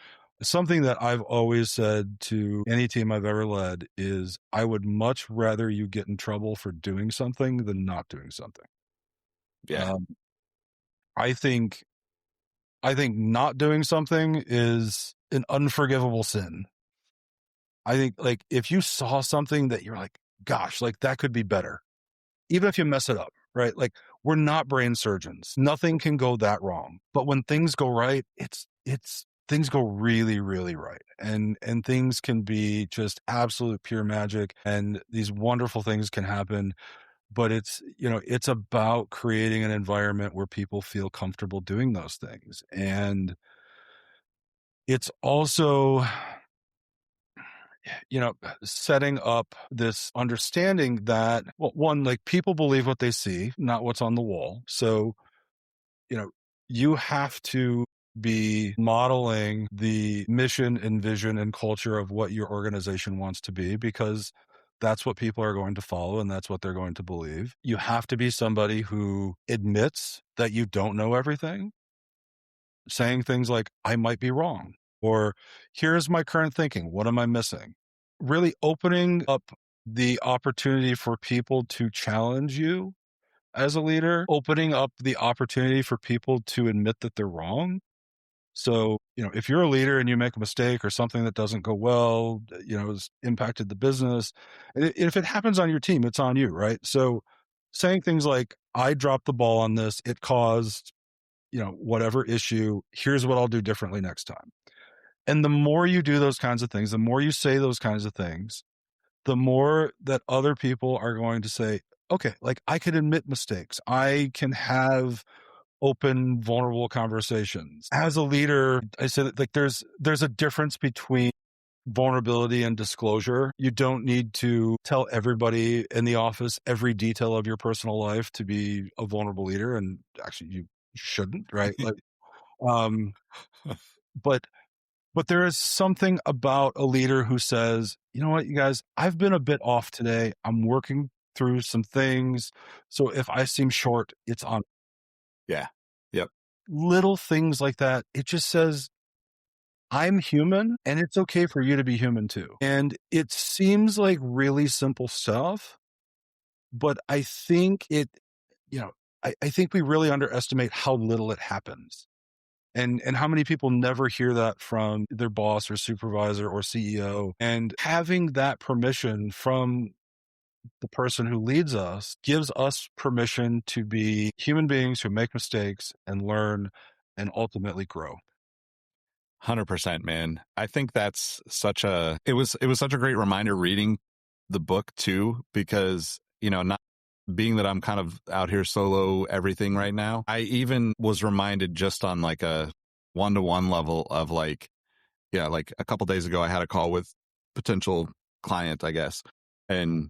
Something that I've always said to any team I've ever led is I would much rather you get in trouble for doing something than not doing something. Yeah. I think not doing something is an unforgivable sin. I think, like, if you saw something that you're like, gosh, like that could be better, even if you mess it up, right? Like, we're not brain surgeons. Nothing can go that wrong. But when things go right, it's things go really, really right. And things can be just absolute pure magic, and these wonderful things can happen. But it's about creating an environment where people feel comfortable doing those things. And it's also setting up this understanding that, well, one, like people believe what they see, not what's on the wall. So, you know, you have to be modeling the mission and vision and culture of what your organization wants to be, because that's what people are going to follow and that's what they're going to believe. You have to be somebody who admits that you don't know everything, saying things like, I might be wrong, or here's my current thinking. What am I missing? Really opening up the opportunity for people to challenge you as a leader, opening up the opportunity for people to admit that they're wrong. So, if you're a leader and you make a mistake or something that doesn't go well, has impacted the business, and if it happens on your team, it's on you, right? So saying things like, I dropped the ball on this, it caused, whatever issue, here's what I'll do differently next time. And the more you do those kinds of things, the more you say those kinds of things, the more that other people are going to say, okay, like I can admit mistakes. I can have open, vulnerable conversations. As a leader, I said, like there's a difference between vulnerability and disclosure. You don't need to tell everybody in the office every detail of your personal life to be a vulnerable leader. And actually you shouldn't, right? Like, um, but there is something about a leader who says, you know what, you guys, I've been a bit off today. I'm working through some things. So if I seem short, it's on. Yeah. Yep. Little things like that. It just says, I'm human and it's okay for you to be human too. And it seems like really simple stuff, but I think I think we really underestimate how little it happens. And how many people never hear that from their boss or supervisor or CEO. And having that permission from the person who leads us gives us permission to be human beings who make mistakes and learn and ultimately grow. 100%, man. I think that's it was such a great reminder reading the book too, because, not being that I'm kind of out here solo everything right now, I even was reminded just on like a one-to-one level of like, yeah, like a couple days ago, I had a call with potential client, I guess, and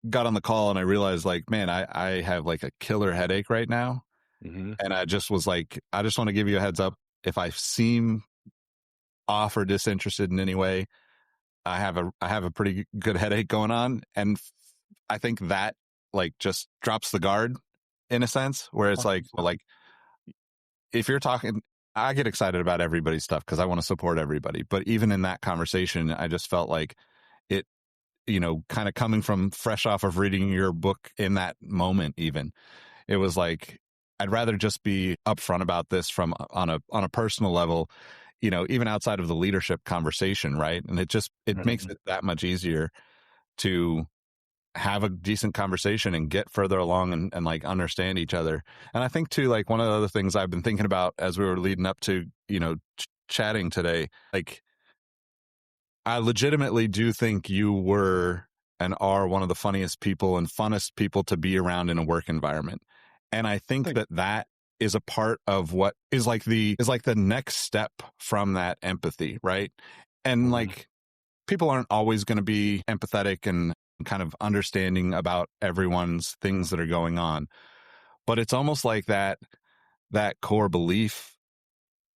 got on the call and I realized like, man, I have like a killer headache right now. Mm-hmm. And I just was like, I just want to give you a heads up. If I seem off or disinterested in any way, I have a pretty good headache going on. And I think that like just drops the guard in a sense where it's like, well, like if you're talking, I get excited about everybody's stuff because I want to support everybody. But even in that conversation, I just felt like it, kind of coming from fresh off of reading your book in that moment, even it was like, I'd rather just be upfront about this from on a personal level, even outside of the leadership conversation. Right. And it makes it that much easier to have a decent conversation and get further along and like understand each other. And I think too, like one of the other things I've been thinking about as we were leading up to, chatting today, like I legitimately do think you were and are one of the funniest people and funnest people to be around in a work environment. And I think that is a part of what is like the next step from that empathy, right? And like people aren't always going to be empathetic and kind of understanding about everyone's things that are going on. But it's almost like that core belief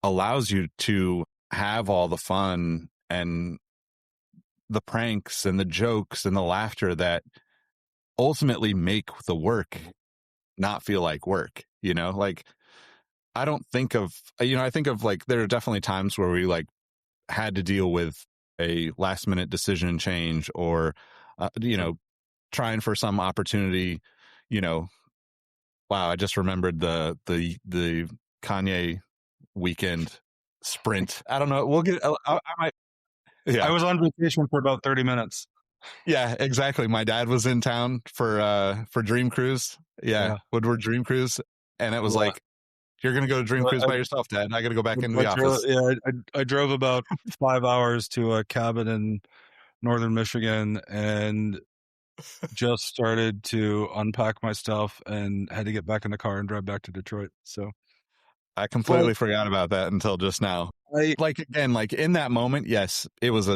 allows you to have all the fun and the pranks and the jokes and the laughter that ultimately make the work not feel like work, like I don't think of, I think of like, there are definitely times where we like had to deal with a last minute decision change or, trying for some opportunity, wow, I just remembered the Kanye weekend sprint. I don't know. We'll get, I might, yeah. I was on vacation for about 30 minutes. Yeah, exactly. My dad was in town for Dream Cruise. Yeah. Woodward Dream Cruise. And it was like, you're going to go to Dream Cruise by yourself, Dad. I got to go back into the office. I drove about 5 hours to a cabin in northern Michigan and just started to unpack my stuff and had to get back in the car and drive back to Detroit. So I completely forgot about that until just now. Like again, like in that moment, yes, it was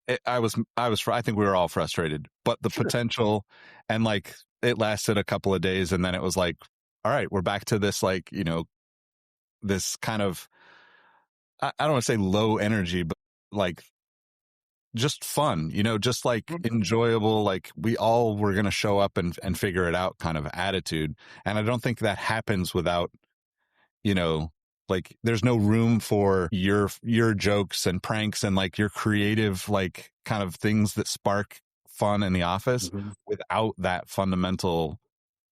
I think we were all frustrated, but the Sure. potential, and like it lasted a couple of days, and then it was like, all right, we're back to this, like, this kind of, I don't want to say low energy, but like just fun, just like Mhm. enjoyable, like we all were going to show up and figure it out kind of attitude. And I don't think that happens without, you know, like there's no room for your jokes and pranks and like your creative, like kind of things that spark fun in the office Mhm. without that fundamental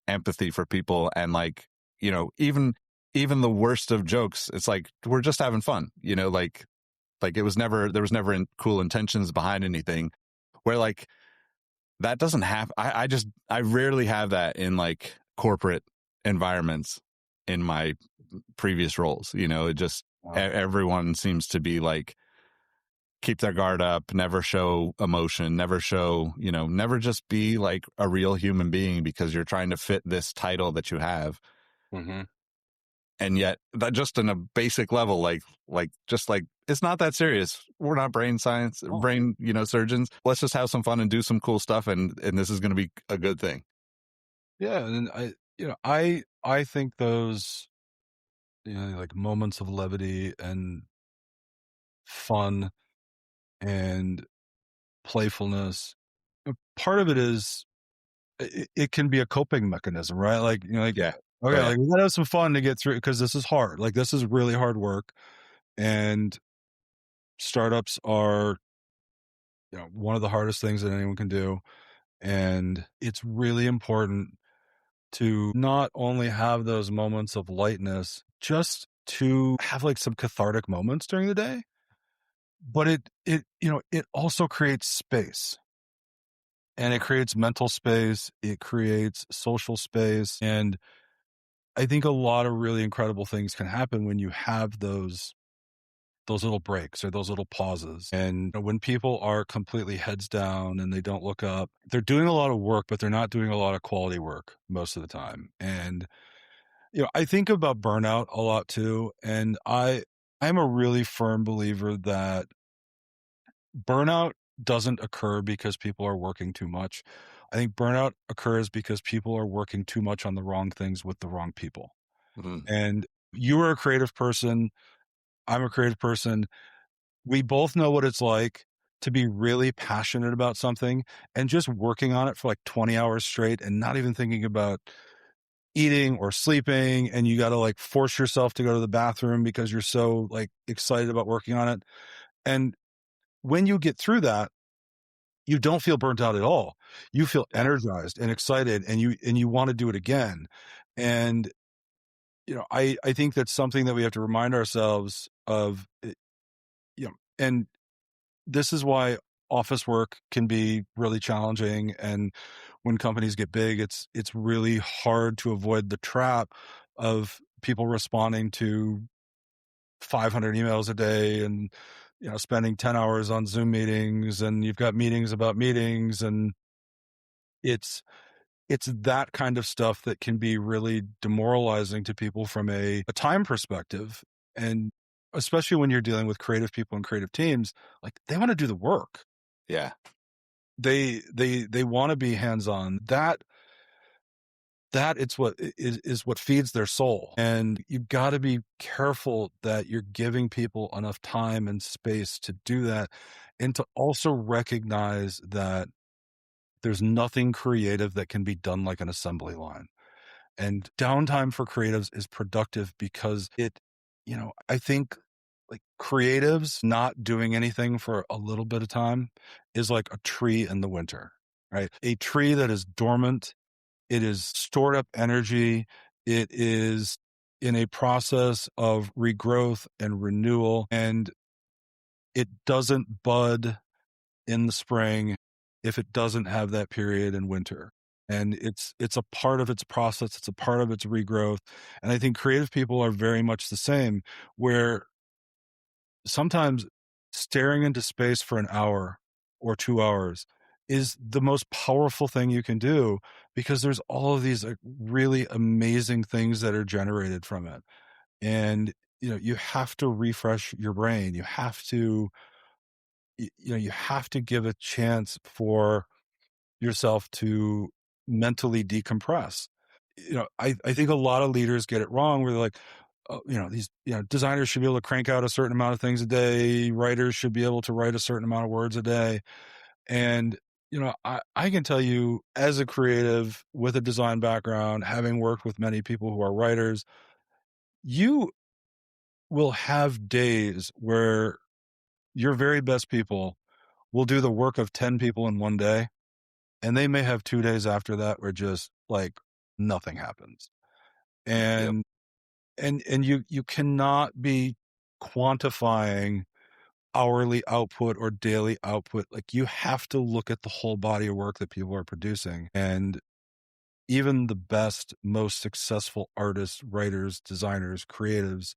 empathy for people. And like, even the worst of jokes, it's like we're just having fun, like there was never cool intentions behind anything, where like that doesn't have, I rarely have that in like corporate environments in my previous roles. It just, Wow. everyone seems to be like, keep their guard up, never show emotion, never just be like a real human being because you're trying to fit this title that you have. Mhm. And yet that just in a basic level, just like it's not that serious. We're not Oh, surgeons. Let's just have some fun and do some cool stuff, and this is going to be a good thing. yeah, and I think those, like moments of levity and fun and playfulness, part of it is it can be a coping mechanism, right? Like, Yeah. Oh okay, yeah. like we gotta have some fun to get through because this is hard. Like this is really hard work, and startups are, one of the hardest things that anyone can do. And it's really important to not only have those moments of lightness, just to have like some cathartic moments during the day, but it also creates space, and it creates mental space, it creates social space. And I think a lot of really incredible things can happen when you have those little breaks or those little pauses. And when people are completely heads down and they don't look up, they're doing a lot of work, but they're not doing a lot of quality work most of the time. And I think about burnout a lot too, and I'm a really firm believer that burnout doesn't occur because people are working too much. I think burnout occurs because people are working too much on the wrong things with the wrong people. Mhm. And you are a creative person, I'm a creative person. We both know what it's like to be really passionate about something and just working on it for like 20 hours straight and not even thinking about eating or sleeping, and you got to like force yourself to go to the bathroom because you're so like excited about working on it. And when you get through that, you don't feel burnt out at all. You feel Yeah. energized and excited, and you want to do it again. And I think that's something that we have to remind ourselves of. And this is why office work can be really challenging, and when companies get big, it's really hard to avoid the trap of people responding to 500 emails a day, and spending 10 hours on Zoom meetings, and you've got meetings about meetings, and it's it's that kind of stuff that can be really demoralizing to people from a time perspective. And especially when you're dealing with creative people and creative teams, like they want to do the work. Yeah. They want to be hands-on. That it's what is what feeds their soul. And you've got to be careful that you're giving people enough time and space to do that, and to also recognize that there's nothing creative that can be done like an assembly line. And downtime for creatives is productive because I think like creatives not doing anything for a little bit of time is like a tree in the winter, right? A tree that is dormant, it is stored up energy, it is in a process of regrowth and renewal, and it doesn't bud in the spring if it doesn't have that period in winter. And it's a part of its process, it's a part of its regrowth. And I think creative people are very much the same, where sometimes staring into space for an hour or 2 hours is the most powerful thing you can do, because there's all of these like really amazing things that are generated from it. And you have to refresh your brain. You have to you have to give a chance for yourself to mentally decompress. I think a lot of leaders get it wrong where they're like, oh, these, designers should be able to crank out a certain amount of things a day. Writers should be able to write a certain amount of words a day. And, I can tell you as a creative with a design background, having worked with many people who are writers, you will have days where your very best people will do the work of 10 people in one day. And they may have 2 days after that where just like nothing happens. Yep. And you cannot be quantifying hourly output or daily output. Like, you have to look at the whole body of work that people are producing. And even the best, most successful artists, writers, designers, creatives,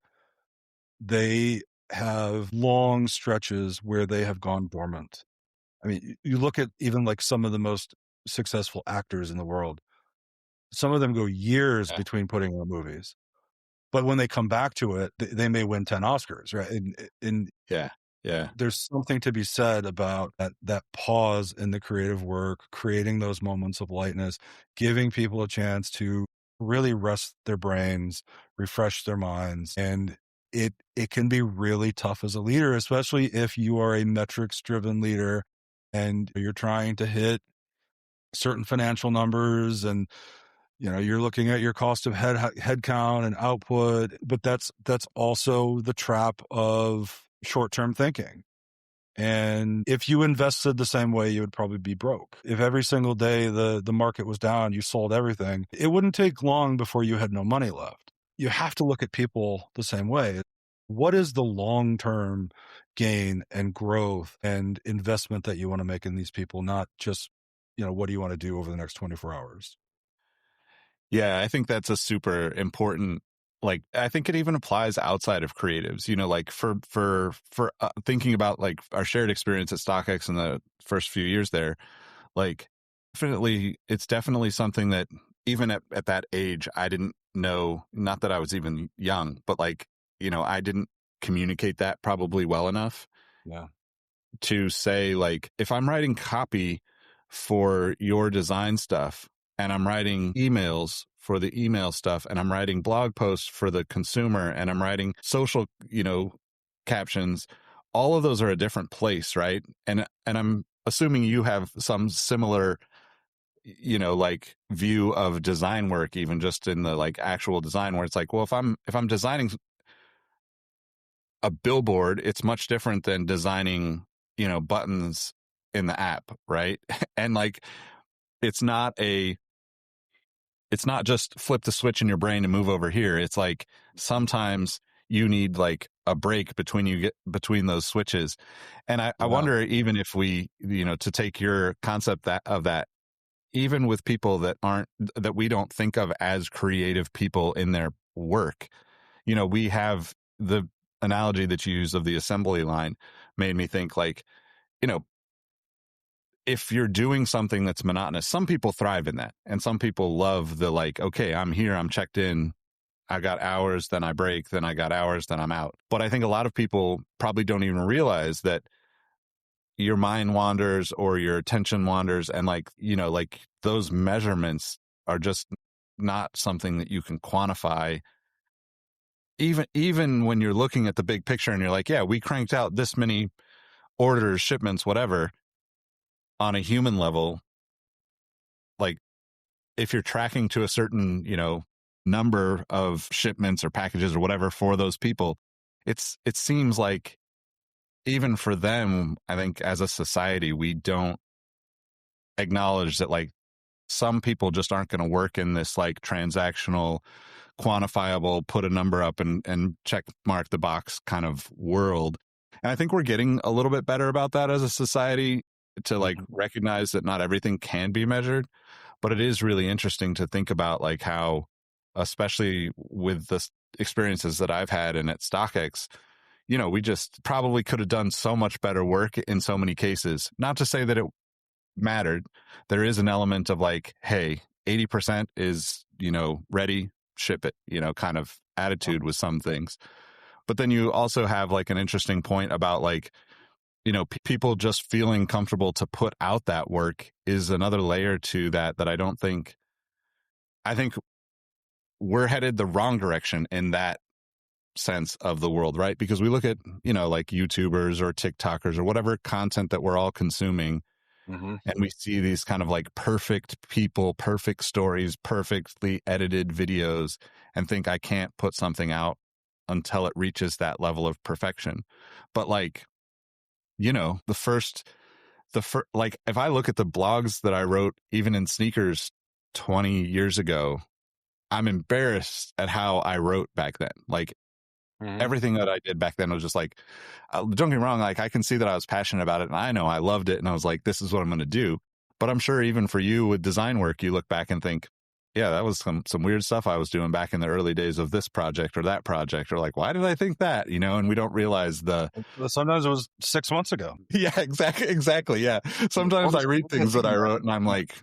they have long stretches where they have gone dormant. I mean, you look at even like some of the most successful actors in the world. Some of them go years Yeah. between putting on movies, but when they come back to it, they may win 10 Oscars, right? And Yeah. Yeah. there's something to be said about that pause in the creative work, creating those moments of lightness, giving people a chance to really rest their brains, refresh their minds. And it can be really tough as a leader, especially if you are a metrics driven leader and you're trying to hit certain financial numbers, and you're looking at your cost of head count and output, but that's also the trap of short-term thinking. And if you invested the same way, you would probably be broke. If every single day the market was down, you sold everything, it wouldn't take long before you had no money left. You have to look at people the same way. What is the long-term gain and growth and investment that you want to make in these people, not just, what do you want to do over the next 24 hours? Yeah, I think that's a super important, like, I think it even applies outside of creatives, like for thinking about like our shared experience at StockX in the first few years there, like it's definitely something that even at that age, I didn't know, not that I was even young, but like, I didn't communicate that probably well enough Yeah. to say, like, if I'm writing copy for your design stuff and I'm writing emails for the email stuff and I'm writing blog posts for the consumer and I'm writing social, captions, all of those are a different place, right? And I'm assuming you have some similar, like view of design work, even just in the like actual design, where it's like, well, if I'm designing a billboard, it's much different than designing, buttons in the app, right? And like, it's not just flip the switch in your brain and move over here. It's like sometimes you need like a break between those switches. And I Yeah. wonder, even if we, to take your concept of that, even with people that we don't think of as creative people in their work, we have the analogy that you use of the assembly line made me think, like, you know, if you're doing something that's monotonous, some people thrive in that. And some people love the, like, okay, I'm here, I'm checked in, I got hours, then I break, then I got hours, then I'm out. But I think a lot of people probably don't even realize that your mind wanders or your attention wanders. And like, like those measurements are just not something that you can quantify. Even when you're looking at the big picture and you're like, yeah, we cranked out this many orders, shipments, whatever, on a human level, like if you're tracking to a certain, number of shipments or packages or whatever for those people, it seems like even for them, I think as a society, we don't acknowledge that, like, some people just aren't going to work in this like transactional, quantifiable, put a number up and check mark the box kind of world. And I think we're getting a little bit better about that as a society, to like recognize that not everything can be measured. But it is really interesting to think about like how, especially with the experiences that I've had and at StockX, we just probably could have done so much better work in so many cases. Not to say that it mattered. There is an element of like, hey, 80% is, ready, ship it, kind of attitude with some things. But then you also have like an interesting point about like, people just feeling comfortable to put out that work is another layer to that I don't think. I think we're headed the wrong direction in that sense of the world, right? Because we look at, like YouTubers or TikTokers or whatever content that we're all consuming, and we see these kind of like perfect people, perfect stories, perfectly edited videos, and think I can't put something out until it reaches that level of perfection. But like, like if I look at the blogs that I wrote even in sneakers 20 years ago, I'm embarrassed at how I wrote back then. Like everything that I did back then was just like, don't get me wrong, like I can see that I was passionate about it and I know I loved it and I was like, this is what I'm going to do. But I'm sure even for you with design work, you look back and think, yeah, that was some weird stuff I was doing back in the early days of this project or that project, or like, why did I think that? And we don't realize Sometimes it was 6 months ago. yeah, exactly. Yeah. Sometimes I read things that I wrote and I'm like,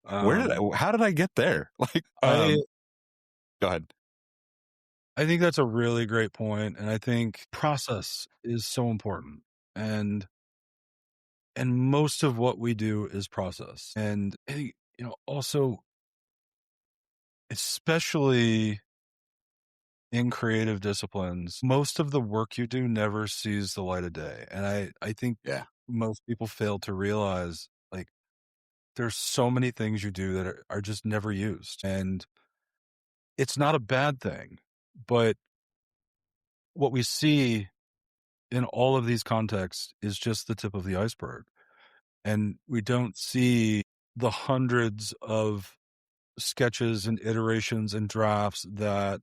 how did I get there? Like, go ahead. I think that's a really great point, and I think process is so important. And most of what we do is process. And I think, also, especially in creative disciplines, most of the work you do never sees the light of day. And I think most people fail to realize, like, there's so many things you do that are just never used. And it's not a bad thing, but what we see in all of these contexts is just the tip of the iceberg. And we don't see the hundreds of sketches and iterations and drafts that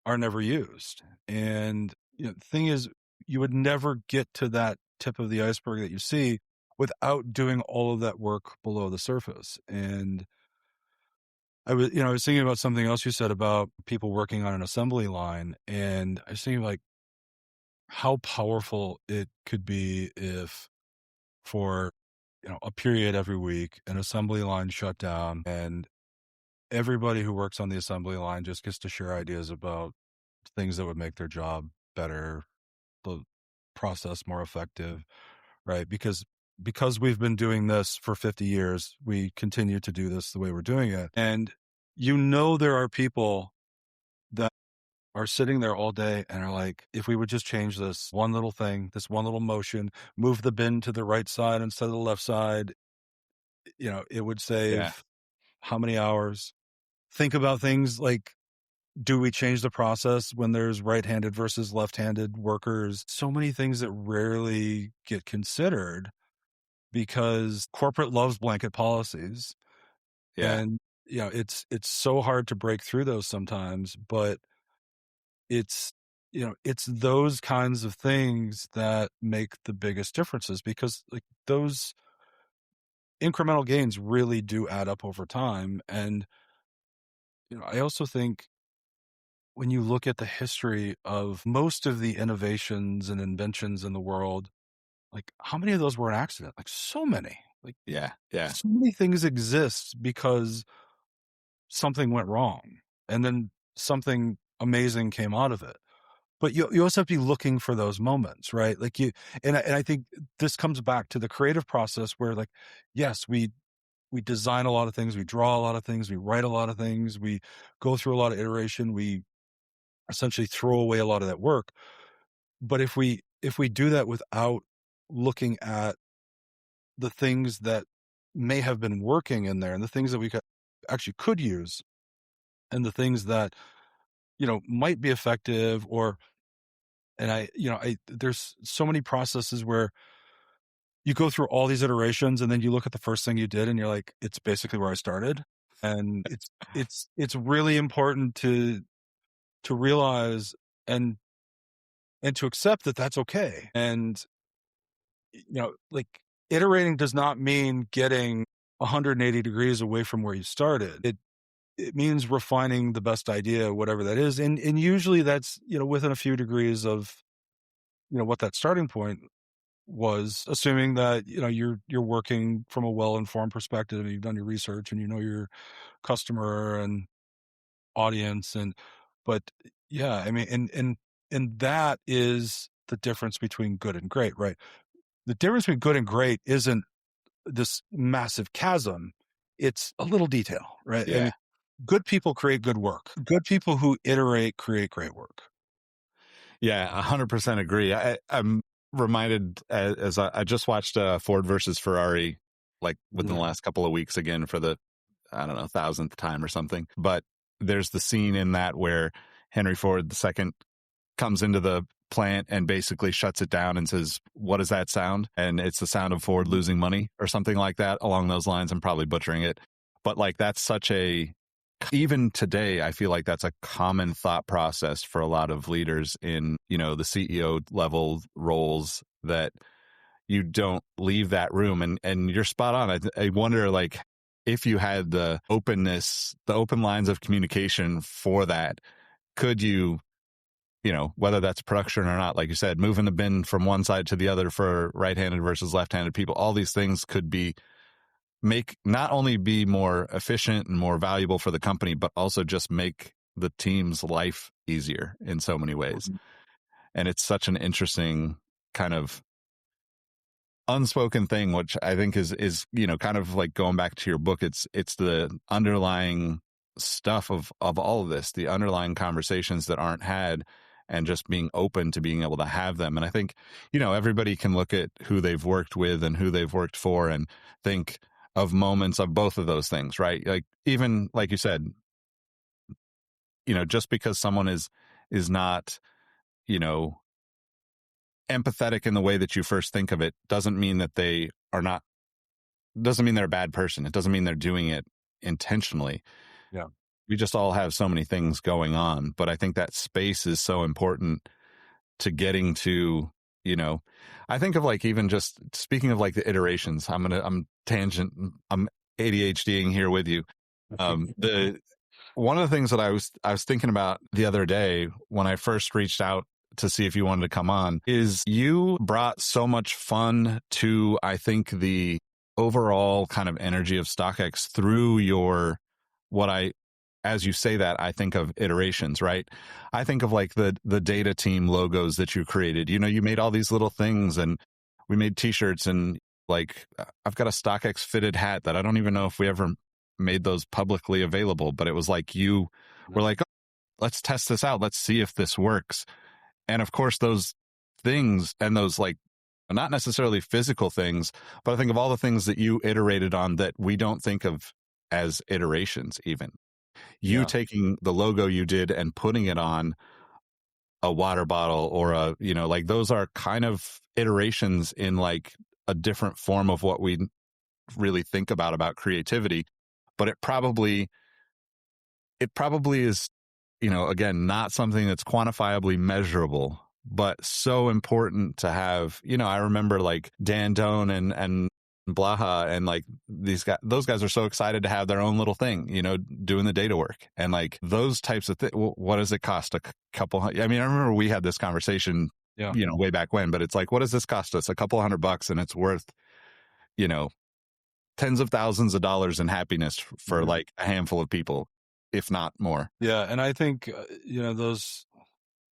are never used. And the thing is, you would never get to that tip of the iceberg that you see without doing all of that work below the surface. And I was thinking about something else you said about people working on an assembly line, and I was thinking like how powerful it could be if for a period every week an assembly line shut down and everybody who works on the assembly line just gets to share ideas about things that would make their job better, the process more effective, right? Because we've been doing this for 50 years, we continue to do this the way we're doing it. And there are people that are sitting there all day and are like, if we would just change this one little thing, this one little motion, move the bin to the right side instead of the left side, it would save how many hours? Think about things like, do we change the process when there's right-handed versus left-handed workers? So many things that rarely get considered because corporate loves blanket policies. Yeah. And it's so hard to break through those sometimes, but it's it's those kinds of things that make the biggest differences, because like those incremental gains really do add up over time. And I also think when you look at the history of most of the innovations and inventions in the world, like how many of those were an accident? Like so many. Like Yeah. so many things exist because something went wrong and then something amazing came out of it. But you also have to be looking for those moments, right? Like and I think this comes back to the creative process where, like, yes, we design a lot of things, we draw a lot of things, we write a lot of things, we go through a lot of iteration, we essentially throw away a lot of that work. But if we do that without looking at the things that may have been working in there and the things that we actually could use and the things that might be effective, there's so many processes where you go through all these iterations and then you look at the first thing you did and you're like, it's basically where I started. And it's really important to realize and to accept that that's okay. And like, iterating does not mean getting 180 degrees away from where you started. It means refining the best idea, whatever that is. And usually that's, within a few degrees of, what that starting point was, assuming that, you're working from a well-informed perspective and you've done your research and your customer and audience. But yeah, I mean, and that is the difference between good and great, right? The difference between good and great isn't this massive chasm. It's a little detail, right? I Yeah. mean, good people create good work. Good people who iterate create great work. Yeah, 100% agree. I'm reminded as I just watched Ford versus Ferrari, like within the last couple of weeks again for the, I don't know, thousandth time or something. But there's the scene in that where Henry Ford II comes into the plant and basically shuts it down and says, "What does that sound?" And it's the sound of Ford losing money or something like that along those lines. I'm probably butchering it. But like that's such a, even today, I feel like that's a common thought process for a lot of leaders in, the CEO level roles, that you don't leave that room. And you're spot on. I wonder, like, if you had the openness, the open lines of communication for that, could you, whether that's production or not, like you said, moving the bin from one side to the other for right-handed versus left-handed people, all these things could make not only be more efficient and more valuable for the company, but also just make the team's life easier in so many ways. And it's such an interesting kind of unspoken thing, which I think is kind of like going back to your book. It's the underlying stuff of all of this, the underlying conversations that aren't had, and just being open to being able to have them. And I think, everybody can look at who they've worked with and who they've worked for and think of moments of both of those things, right? Like, even like you said, just because someone is not, empathetic in the way that you first think of it, doesn't mean that they are not, doesn't mean they're a bad person. It doesn't mean they're doing it intentionally. Yeah. We just all have so many things going on. But I think that space is so important to getting to, I think of, like, even just speaking of like the iterations, I'm ADHDing here with you. The One of the things that I was thinking about the other day when I first reached out to see if you wanted to come on is you brought so much fun to, I think, the overall kind of energy of StockX through your, as you say that, I think of iterations, right? I think of like the data team logos that you created. You made all these little things, and we made t-shirts, and like I've got a StockX fitted hat that I don't even know if we ever made those publicly available, but it was like you were like, oh, let's test this out. Let's see if this works. And of course, those things, and those, like, not necessarily physical things, but I think of all the things that you iterated on that we don't think of as iterations, even. You taking the logo you did and putting it on a water bottle or like those are kind of iterations in like a different form of what we really think about creativity. But it probably is, again, not something that's quantifiably measurable, but so important to have. I remember like Dan Doan and Blaha, and like those guys are so excited to have their own little thing, doing the data work, and like those types of things. What does it cost? A couple hundred? I mean, I remember we had this conversation, way back when, but it's like, what does this cost us? A couple $100, and it's worth, tens of thousands of dollars in happiness for like a handful of people, if not more. Yeah. And I think, those,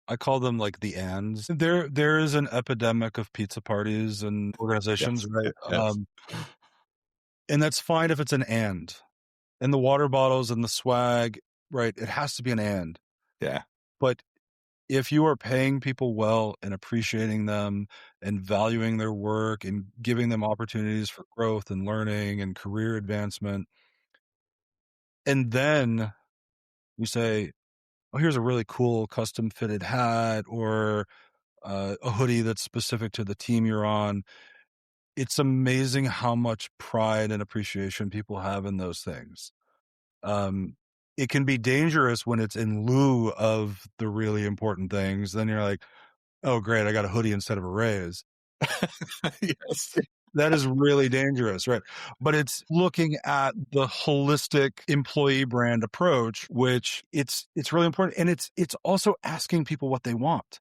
I call them like the ands. There is an epidemic of pizza parties and organizations, right? Yes. And that's fine if it's an and the water bottles and the swag, right? It has to be an and. Yeah. But if you are paying people well and appreciating them and valuing their work and giving them opportunities for growth and learning and career advancement, and then you say, oh, here's a really cool custom fitted hat or a hoodie that's specific to the team you're on. It's amazing how much pride and appreciation people have in those things. It can be dangerous when it's in lieu of the really important things. Then you're like, oh, great, I got a hoodie instead of a raise. Yes. That is really dangerous, right? But it's looking at the holistic employee brand approach, which it's really important. And it's also asking people what they want.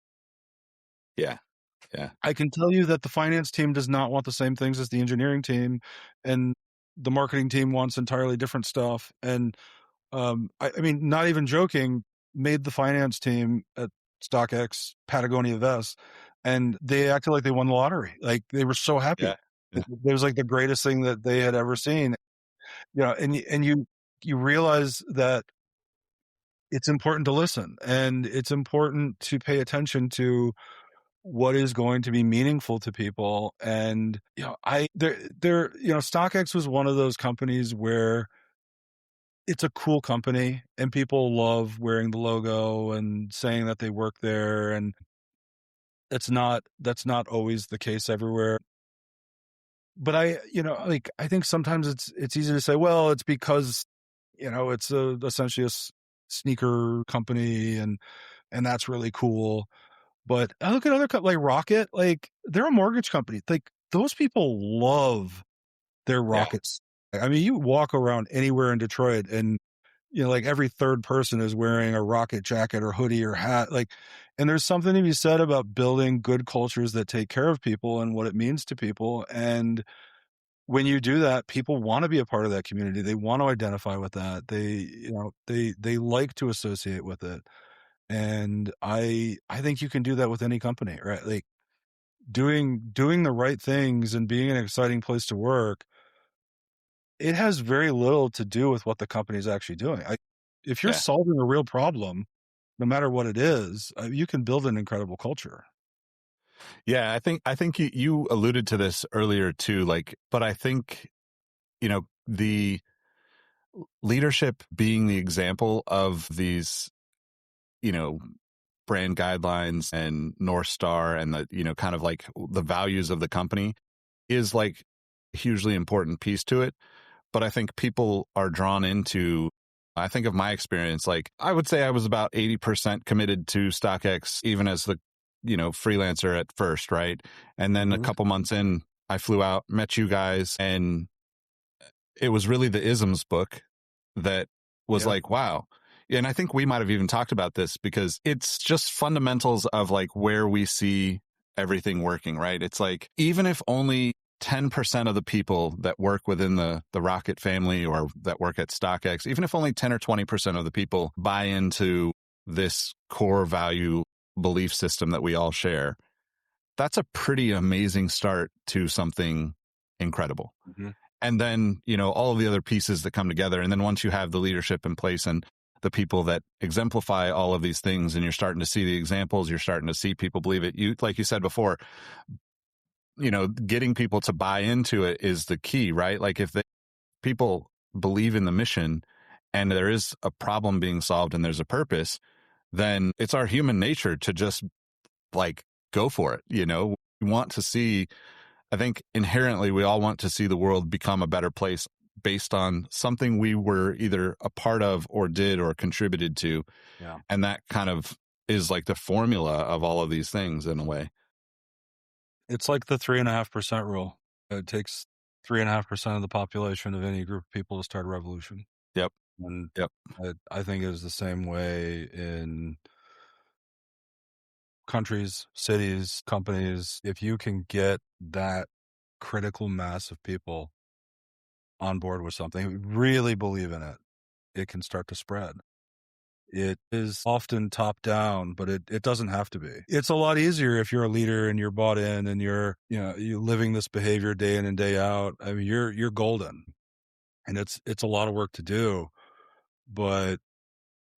Yeah. Yeah. I can tell you that the finance team does not want the same things as the engineering team, and the marketing team wants entirely different stuff. And I mean, not even joking, made the finance team at StockX Patagonia vests. and they acted like they won the lottery. Like, they were so happy. Yeah. Yeah. It was like the greatest thing that they had ever seen. And you realize that it's important to listen, and it's important to pay attention to what is going to be meaningful to people. And StockX was one of those companies where it's a cool company and people love wearing the logo and saying that they work there, and that's not always the case everywhere. But I think sometimes it's easy to say, well, it's because it's essentially sneaker company, and that's really cool. But I look at other like Rocket, like they're a mortgage company. Like those people love their Yeah. rockets. I mean, you walk around anywhere in Detroit and like every third person is wearing a Rocket jacket or hoodie or hat. Like, and there's something to be said about building good cultures that take care of people and what it means to people. And when you do that, people want to be a part of that community. They want to identify with that. They like to associate with it. And I think you can do that with any company, right? Like doing the right things and being an exciting place to work, it has very little to do with what the company is actually doing. If you're Yeah. solving a real problem, no matter what it is, you can build an incredible culture. Yeah, I think you alluded to this earlier too, like, but I think, the leadership being the example of these, you know, brand guidelines and North Star and the, kind of like the values of the company is like a hugely important piece to it. But I think people are drawn into, I think of my experience, like I would say I was about 80% committed to StockX, even as the, freelancer at first. Right. And then a Mhm. couple months in, I flew out, met you guys, and it was really the isms book that was Yeah. like, wow. And I think we might have even talked about this because it's just fundamentals of like where we see everything working, right? It's like, even if only 10% of the people that work within the Rocket family or that work at StockX, even if only 10 or 20% of the people buy into this core value belief system that we all share, that's a pretty amazing start to something incredible. Mhm. And then, all of the other pieces that come together. And then once you have the leadership in place and the people that exemplify all of these things, and you're starting to see the examples, you're starting to see people believe it. Like you said before, getting people to buy into it is the key, right? Like if people believe in the mission and there is a problem being solved and there's a purpose, then it's our human nature to just like go for it. We want to see, I think inherently we all want to see the world become a better place based on something we were either a part of or did or contributed to. Yeah. And that kind of is like the formula of all of these things in a way. It's like the 3.5% rule. It takes 3.5% of the population of any group of people to start a revolution. Yep. And Yep. I think it is the same way in countries, cities, companies. If you can get that critical mass of people on board with something, really believe in it, it can start to spread. It is often top down, but it doesn't have to be. It's a lot easier if you're a leader and you're bought in and you're living this behavior day in and day out. I mean, you're golden, and it's a lot of work to do, but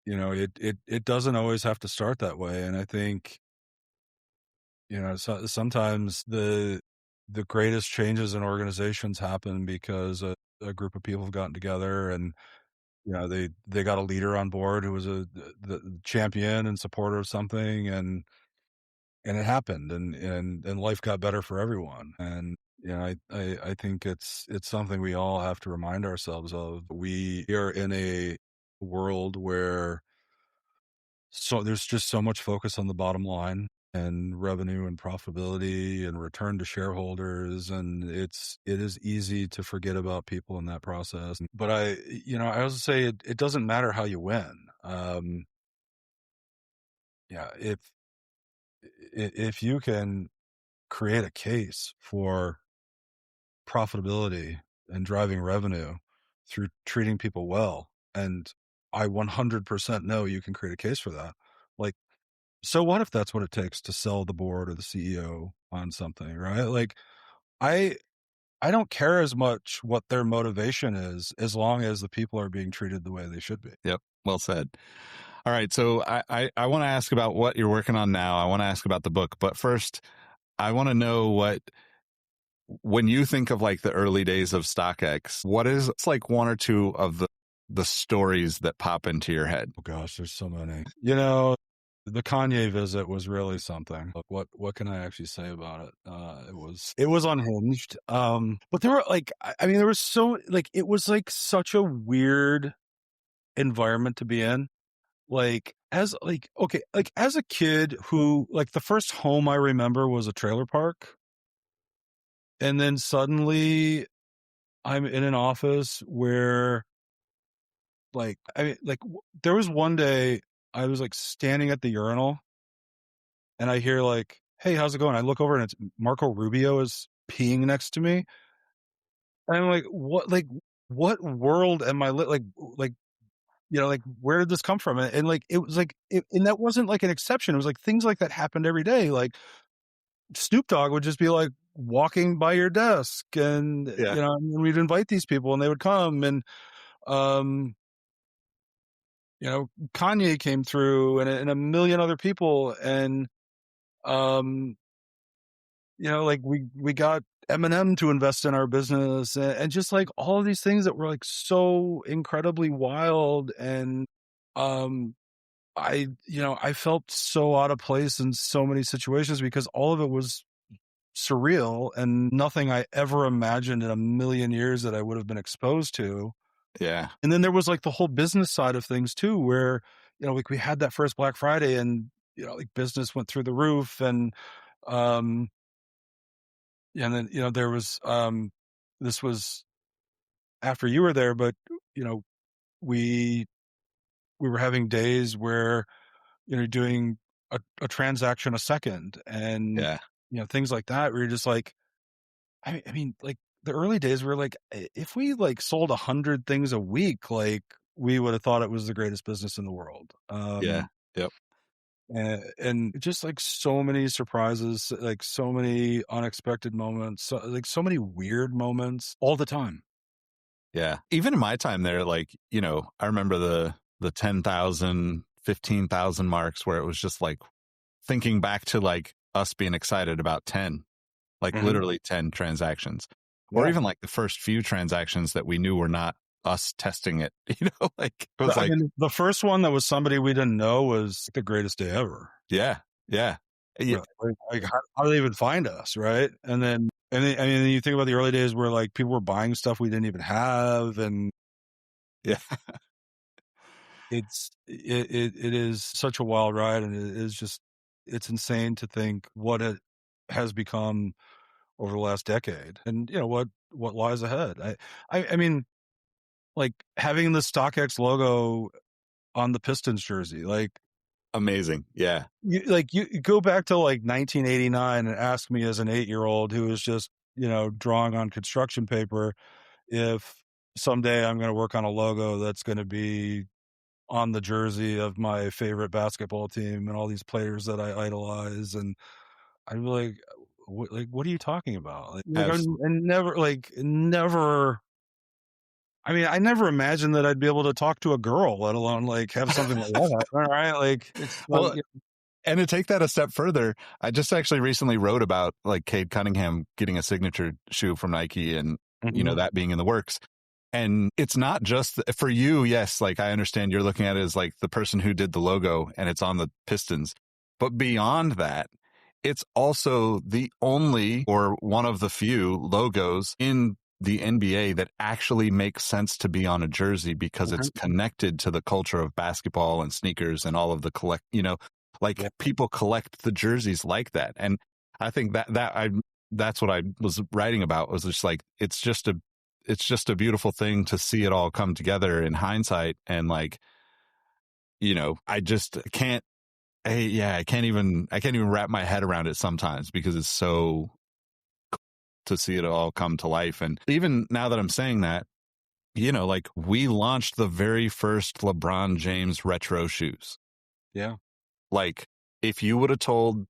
it doesn't always have to start that way. And I think sometimes the greatest changes in organizations happen because a group of people have gotten together and they got a leader on board who was the champion and supporter of something, and it happened, and life got better for everyone. And I think it's something we all have to remind ourselves of. We are in a world where there's just so much focus on the bottom line and revenue and profitability and return to shareholders, and it is easy to forget about people in that process. But I also say it doesn't matter how you win. Yeah, if you can create a case for profitability and driving revenue through treating people well, and I 100% know you can create a case for that. Like, So what if that's what it takes to sell the board or the CEO on something, right? Like I I don't care as much what their motivation is as long as the people are being treated the way they should be. Yep. Well said. All right. So I want to ask about what you're working on now. I want to ask about the book, but first I want to know when you think of like the early days of StockX, what is it's like one or two of the stories that pop into your head? Oh gosh, there's so many. The Kanye visit was really something. Look, what can I actually say about it? It was unhinged. But there were like I mean there was so like it was like such a weird environment to be in. Like as like okay, like as a kid who like the first home I remember was a trailer park, and then suddenly I'm in an office where like I mean like there was one day I was like standing at the urinal and I hear like, "Hey, how's it going?" I look over and it's Marco Rubio is peeing next to me. And I'm like, what world am I like like where did this come from? And like it was like and that wasn't like an exception. It was like things like that happened every day. Like Snoop Dogg would just be like walking by your desk and Yeah. and we'd invite these people and they would come and um Kanye came through and a million other people and um like we got Eminem to invest in our business and just like all of these things that were like so incredibly wild and um I felt so out of place in so many situations because all of it was surreal and nothing I ever imagined in a million years that I would have been exposed to. Yeah. And then there was like the whole business side of things too, where, like we had that first Black Friday and, like business went through the roof um, and then, there was, this was after you were there, but, you know, we, we were having days where, doing a transaction a second and, Yeah. things like that where you're just like, I mean, like the early days were like, if we like sold 100 things a week, like we would have thought it was the greatest business in the world. Yeah. Yep. And just like so many surprises, like so many unexpected moments, like so many weird moments all the time. Yeah. Even in my time there, like, I remember the 10,000, 15,000 marks where it was just like thinking back to like us being excited about 10, like Mhm. literally 10 transactions, or Yeah. even like the first few transactions that we knew were not us testing it, like it was I like, mean, the first one that was somebody we didn't know was the greatest day ever. yeah, yeah, yeah, Like how do they even find us, right? I mean, you think about the early days where like people were buying stuff we didn't even have, and yeah, it is such a wild ride, and it is just it's insane to think what it has become over the last decade, and what lies ahead. I mean, like having the StockX logo on the Pistons jersey, like amazing. Yeah, you go back to like 1989 and ask me as an 8-year-old who was just drawing on construction paper if someday I'm going to work on a logo that's going to be on the jersey of my favorite basketball team and all these players that I idolize, and I'd be like, what are you talking about? absolutely. And never. I mean, I never imagined that I'd be able to talk to a girl, let alone like have something like that. All right, like it's Well, and to take that a step further, I just actually recently wrote about like Cade Cunningham getting a signature shoe from Nike and, Mhm. that being in the works. And it's not just for you. Yes. Like I understand you're looking at it as like the person who did the logo and it's on the Pistons. But beyond that, it's also the only or one of the few logos in the NBA that actually makes sense to be on a jersey because it's Mhm. connected to the culture of basketball and sneakers and all of the like Yeah. people collect the jerseys like that. And I think that's what I was writing about was just like, it's just a beautiful thing to see it all come together in hindsight. And like, I just can't, I can't even wrap my head around it sometimes because it's so to see it all come to life. And even now that I'm saying that, like we launched the very first LeBron James retro shoes. Yeah. Like if you would have told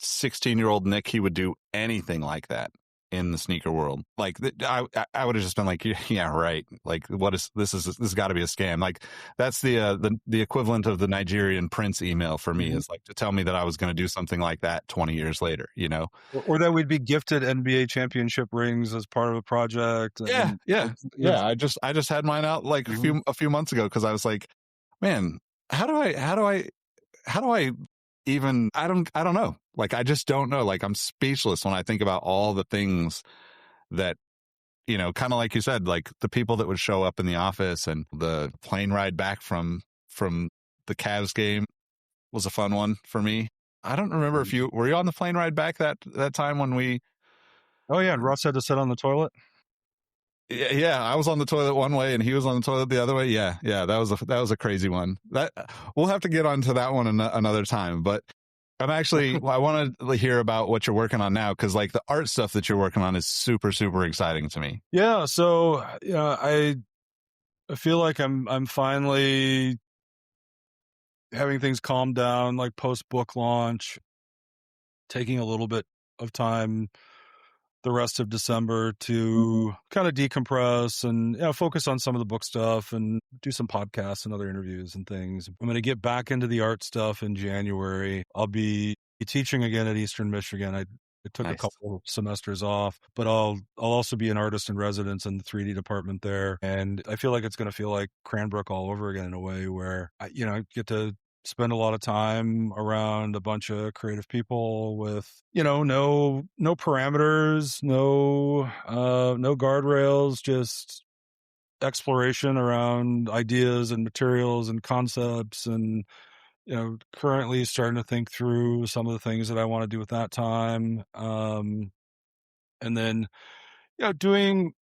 16-year-old Nick he would do anything like that in the sneaker world, like I would have just been like, yeah, right. Like, what is this? This has got to be a scam. Like, that's the equivalent of the Nigerian prince email for me, is like to tell me that I was going to do something like that 20 years later, you know? Or that we'd be gifted NBA championship rings as part of a project. Yeah, I just had mine out like a few months ago, because I was like, man, how do I even, I don't know. Like, I just don't know. Like, I'm speechless when I think about all the things that, you know, kind of like you said, like the people that would show up in the office, and the plane ride back from the Cavs game was a fun one for me. I don't remember if were you on the plane ride back that time when we. Oh yeah, and Russ had to sit on the toilet. Yeah, I was on the toilet one way and he was on the toilet the other way. Yeah, that was a crazy one. That we'll have to get onto that one another time. But I'm actually, I want to hear about what you're working on now, because like the art stuff that you're working on is super, super exciting to me. Yeah, so I feel like I'm finally having things calm down, like post book launch, taking a little bit of time the rest of December to kind of decompress and focus on some of the book stuff and do some podcasts and other interviews and things. I'm going to get back into the art stuff in January. I'll be teaching again at Eastern Michigan. I took a couple of semesters off, but I'll also be an artist in residence in the 3D department there. And I feel like it's going to feel like Cranbrook all over again, in a way where I get to spend a lot of time around a bunch of creative people with, no parameters, no guardrails, just exploration around ideas and materials and concepts. And, currently starting to think through some of the things that I want to do with that time. And then, doing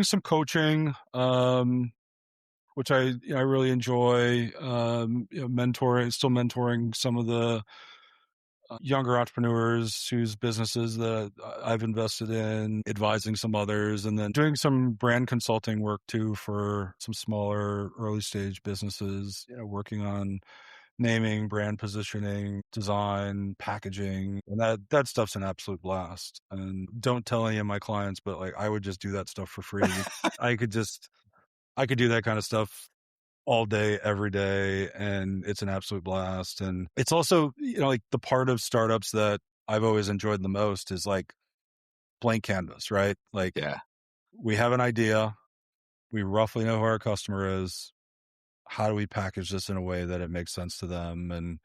some coaching, which I really enjoy, still mentoring some of the younger entrepreneurs whose businesses that I've invested in, advising some others, and then doing some brand consulting work too for some smaller early stage businesses, working on naming, brand positioning, design, packaging, and that stuff's an absolute blast. And don't tell any of my clients, but like, I would just do that stuff for free. I could do that kind of stuff all day, every day, and it's an absolute blast. And it's also, like the part of startups that I've always enjoyed the most is like blank canvas, right? Like, we have an idea, we roughly know who our customer is. How do we package this in a way that it makes sense to them and,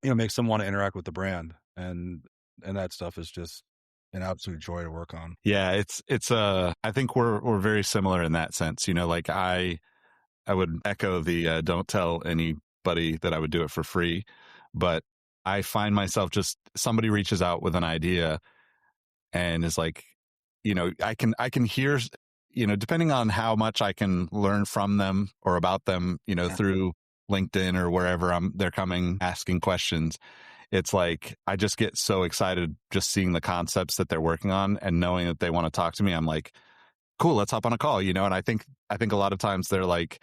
makes them want to interact with the brand? And that stuff is just an absolute joy to work on. Yeah, it's I think we're very similar in that sense. Like I would echo the don't tell anybody that I would do it for free, but I find myself, just somebody reaches out with an idea and is like, I can hear, depending on how much I can learn from them or about them, through LinkedIn or wherever they're coming asking questions. It's like, I just get so excited just seeing the concepts that they're working on and knowing that they want to talk to me. I'm like, cool, let's hop on a call, and I think a lot of times they're like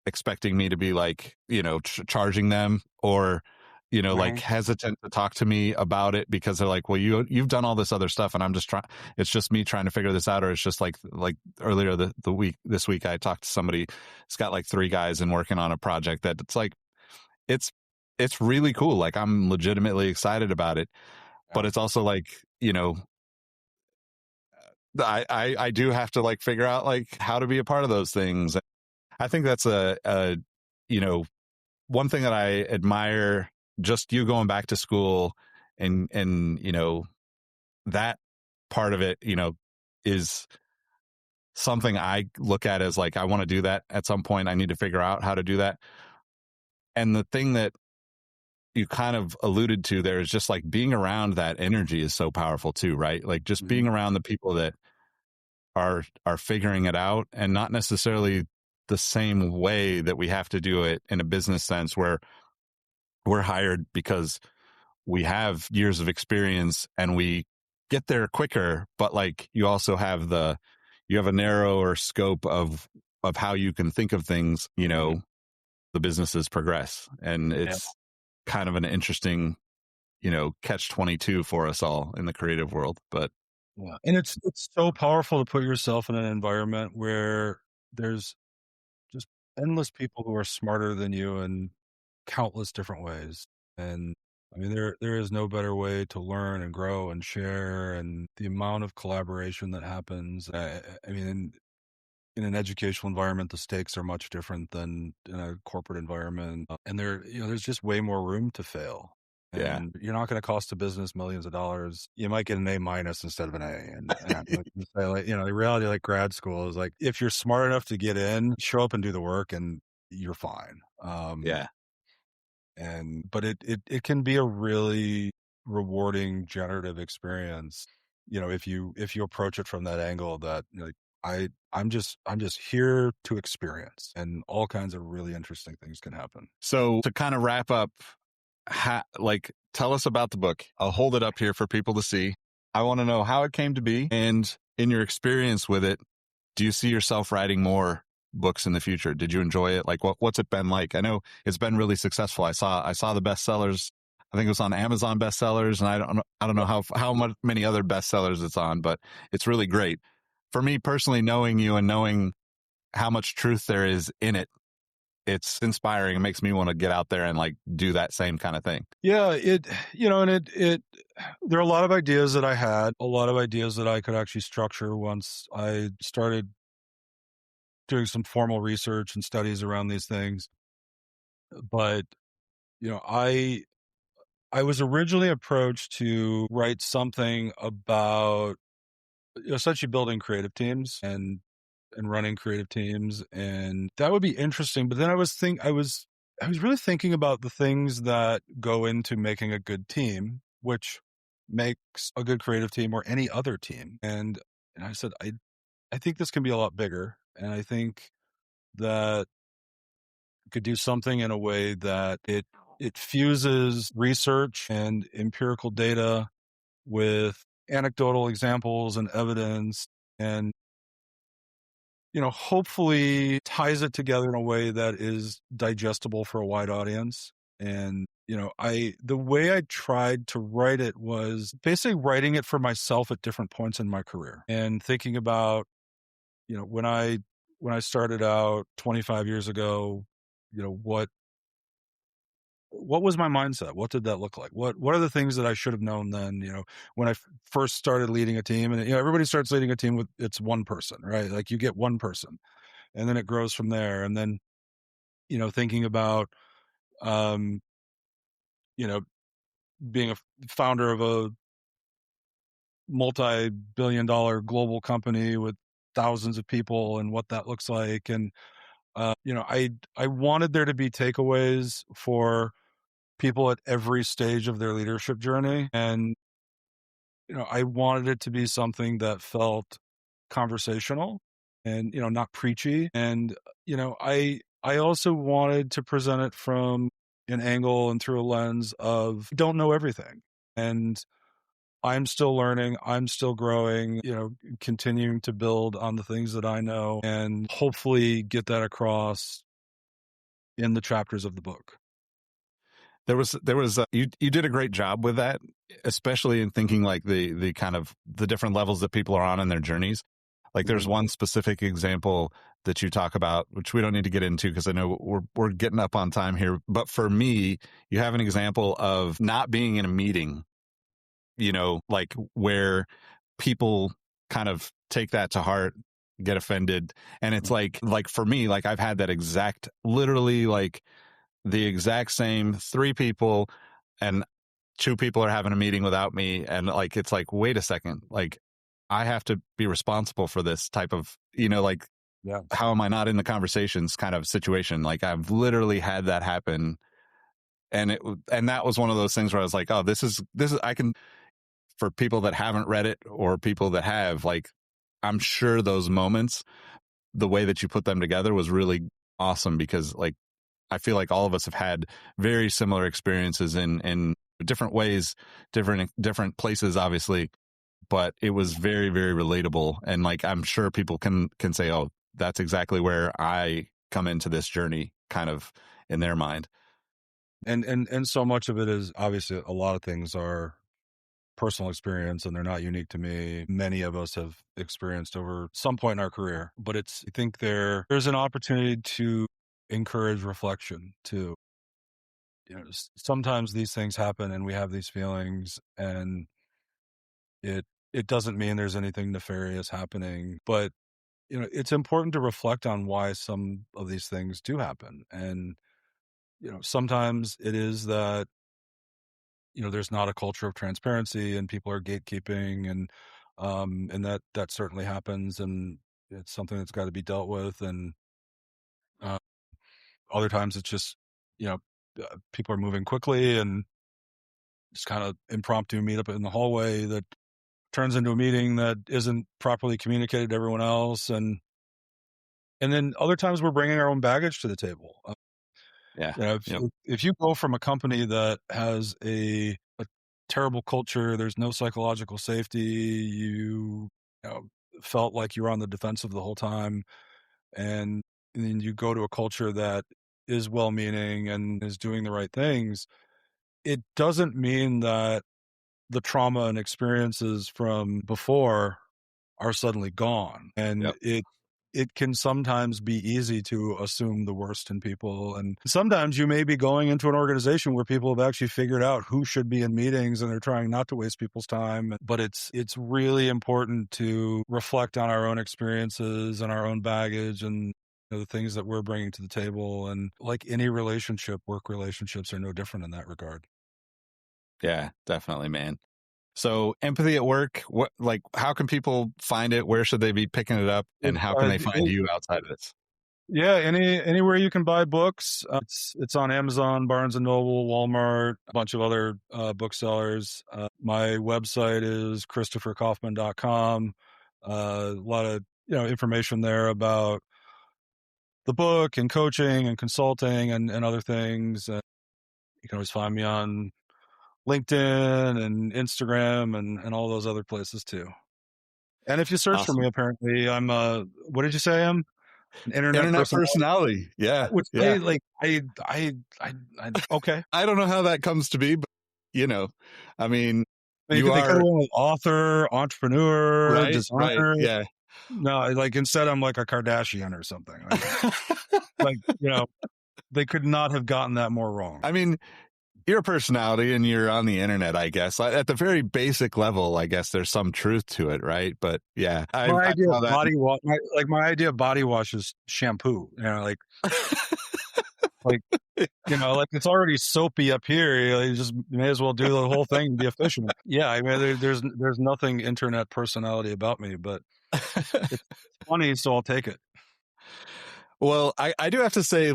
expecting me to be like, charging them, or, like hesitant to talk to me about it because they're like, well, you've done all this other stuff and I'm just trying, it's just me trying to figure this out. Or it's just like earlier this week, I talked to somebody, it's got like 3 guys and working on a project that it's like, it's really cool. Like, I'm legitimately excited about it, but it's also like, I do have to like figure out like how to be a part of those things. I think that's a one thing that I admire, just you going back to school and that part of it, is something I look at as like, I want to do that at some point. I need to figure out how to do that. And the thing that you kind of alluded to there is just like being around that energy is so powerful too, right? Like just being around the people that are figuring it out, and not necessarily the same way that we have to do it in a business sense, where we're hired because we have years of experience and we get there quicker, but like you also have you have a narrower scope of how you can think of things, the businesses progress. And it's kind of an interesting, catch-22 for us all in the creative world. But Yeah. And it's so powerful to put yourself in an environment where there's just endless people who are smarter than you in countless different ways. And I mean, there is no better way to learn and grow and share, and the amount of collaboration that happens. I mean, in an educational environment, the stakes are much different than in a corporate environment, and there's just way more room to fail. yeah, And you're not going to cost a business millions of dollars. You might get an A minus instead of an A. And like you say, like, the reality, like grad school, is like if you're smart enough to get in, show up and do the work, and you're fine. yeah. But it can be a really rewarding generative experience, if you approach it from that angle, that like I'm just here to experience, and all kinds of really interesting things can happen. So to kind of wrap up, tell us about the book. I'll hold it up here for people to see. I want to know how it came to be, and in your experience with it, do you see yourself writing more books in the future? Did you enjoy it? Like, what's it been like? I know it's been really successful. I saw the bestsellers. I think it was on Amazon bestsellers, and I don't know how many other bestsellers it's on, but it's really great. For me personally, knowing you and knowing how much truth there is in it, it's inspiring. It makes me want to get out there and like do that same kind of thing. Yeah, there are a lot of ideas that I had, a lot of ideas that I could actually structure once I started doing some formal research and studies around these things. But, I was originally approached to write something about essentially building creative teams and running creative teams, and that would be interesting. But then I was really thinking about the things that go into making a good team, which makes a good creative team or any other team. And I said, I think this can be a lot bigger, and I think that could do something in a way that it fuses research and empirical data with anecdotal examples and evidence, and hopefully ties it together in a way that is digestible for a wide audience. And the way I tried to write it was basically writing it for myself at different points in my career, and thinking about when I started out 25 years ago, what was my mindset? What did that look like? What are the things that I should have known then, when I first started leading a team? And, everybody starts leading a team with, it's one person, right? Like you get one person, and then it grows from there. And then, thinking about, um, being a founder of a multi-billion-dollar global company with thousands of people, and what that looks like. And, I wanted there to be takeaways for people at every stage of their leadership journey. And, I wanted it to be something that felt conversational and, not preachy. And, I also wanted to present it from an angle and through a lens of don't know everything. And I'm still learning, I'm still growing, continuing to build on the things that I know, and hopefully get that across in the chapters of the book. There was you did a great job with that, especially in thinking like the kind of the different levels that people are on in their journeys. Like there's one specific example that you talk about, which we don't need to get into because I know we're getting up on time here. But for me, you have an example of not being in a meeting, like where people kind of take that to heart, get offended. And it's like for me, like I've had that literally like the exact same three people, and two people are having a meeting without me. And like, it's like, wait a second, like I have to be responsible for this type of, like, how am I not in the conversations kind of situation? Like I've literally had that happen. And that was one of those things where I was like, oh, this is, I can, for people that haven't read it or people that have, like, I'm sure those moments, the way that you put them together was really awesome, because like, I feel like all of us have had very similar experiences in different ways, different places, obviously, but it was very, very relatable. And like, I'm sure people can say, oh, that's exactly where I come into this journey kind of in their mind. And so much of it is obviously, a lot of things are personal experience and they're not unique to me. Many of us have experienced over some point in our career, but I think there's an opportunity to encourage reflection too. Sometimes these things happen and we have these feelings, and it doesn't mean there's anything nefarious happening, but it's important to reflect on why some of these things do happen. And sometimes it is that there's not a culture of transparency and people are gatekeeping, and that certainly happens, and it's something that's got to be dealt with. And uh, other times it's just people are moving quickly, and just kind of impromptu meetup in the hallway that turns into a meeting that isn't properly communicated to everyone else. And then other times we're bringing our own baggage to the table. Yeah. Yep. If you go from a company that has a terrible culture, there's no psychological safety, you know, felt like you were on the defensive the whole time, and then you go to a culture that is well-meaning and is doing the right things, it doesn't mean that the trauma and experiences from before are suddenly gone. And Yep. it can sometimes be easy to assume the worst in people. And sometimes you may be going into an organization where people have actually figured out who should be in meetings and they're trying not to waste people's time. But it's really important to reflect on our own experiences and our own baggage and the things that we're bringing to the table. And like any relationship, work relationships are no different in that regard. Yeah, definitely, man. So empathy at work, how can people find it? Where should they be picking it up? And how can they find you outside of this? Yeah, anywhere you can buy books. It's on Amazon, Barnes and Noble, Walmart, a bunch of other booksellers. My website is christopherkaufman.com. A lot of information there about the book and coaching and consulting and other things. You can always find me on LinkedIn and Instagram and all those other places too. And if you search for me, apparently I'm what did you say? I'm an internet personality. Yeah. Which yeah. Okay. I don't know how that comes to be, but I mean, they could have went with author, entrepreneur, right, designer. Right, yeah. No, like instead I'm like a Kardashian or something. They could not have gotten that more wrong. I mean, you're a personality and you're on the internet, I guess. At the very basic level, I guess there's some truth to it, right? But yeah, my idea of body wash, my idea of body wash is shampoo. Like it's already soapy up here. You just may as well do the whole thing and be efficient. Yeah, I mean, there's nothing internet personality about me, but it's funny, so I'll take it. Well, I do have to say,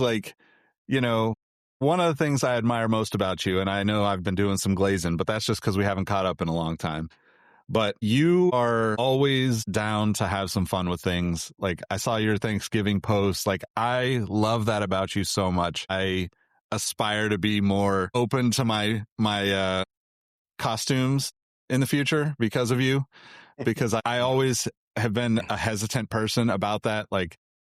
one of the things I admire most about you, and I know I've been doing some glazing, but that's just because we haven't caught up in a long time. But you are always down to have some fun with things. Like I saw your Thanksgiving post. Like I love that about you so much. I aspire to be more open to my costumes in the future because of you, because I always have been a hesitant person about that. Like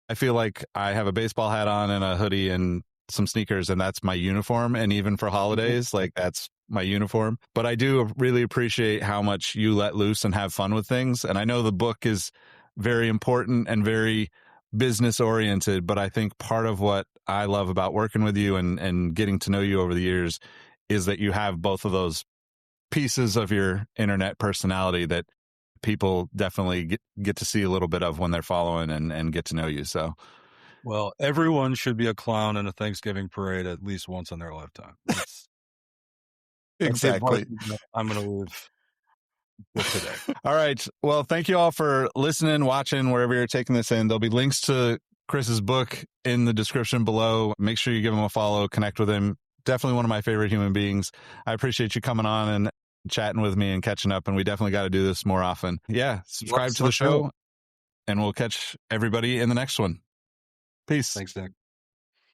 I feel like I have a baseball hat on and a hoodie and some sneakers, and that's my uniform. And even for holidays, like that's my uniform. But I do really appreciate how much you let loose and have fun with things. And I know the book is very important and very business oriented, but I think part of what I love about working with you and getting to know you over the years is that you have both of those pieces of your internet personality that people definitely get to see a little bit of when they're following and get to know you. So, well, everyone should be a clown in a Thanksgiving parade at least once in their lifetime. Exactly. I'm going to live with today. All right. Well, thank you all for listening, watching, wherever you're taking this in. There'll be links to Chris's book in the description below. Make sure you give him a follow, connect with him. Definitely one of my favorite human beings. I appreciate you coming on and chatting with me and catching up. And we definitely got to do this more often. Yeah. Subscribe to the show, and we'll catch everybody in the next one. Peace. Thanks, Nick.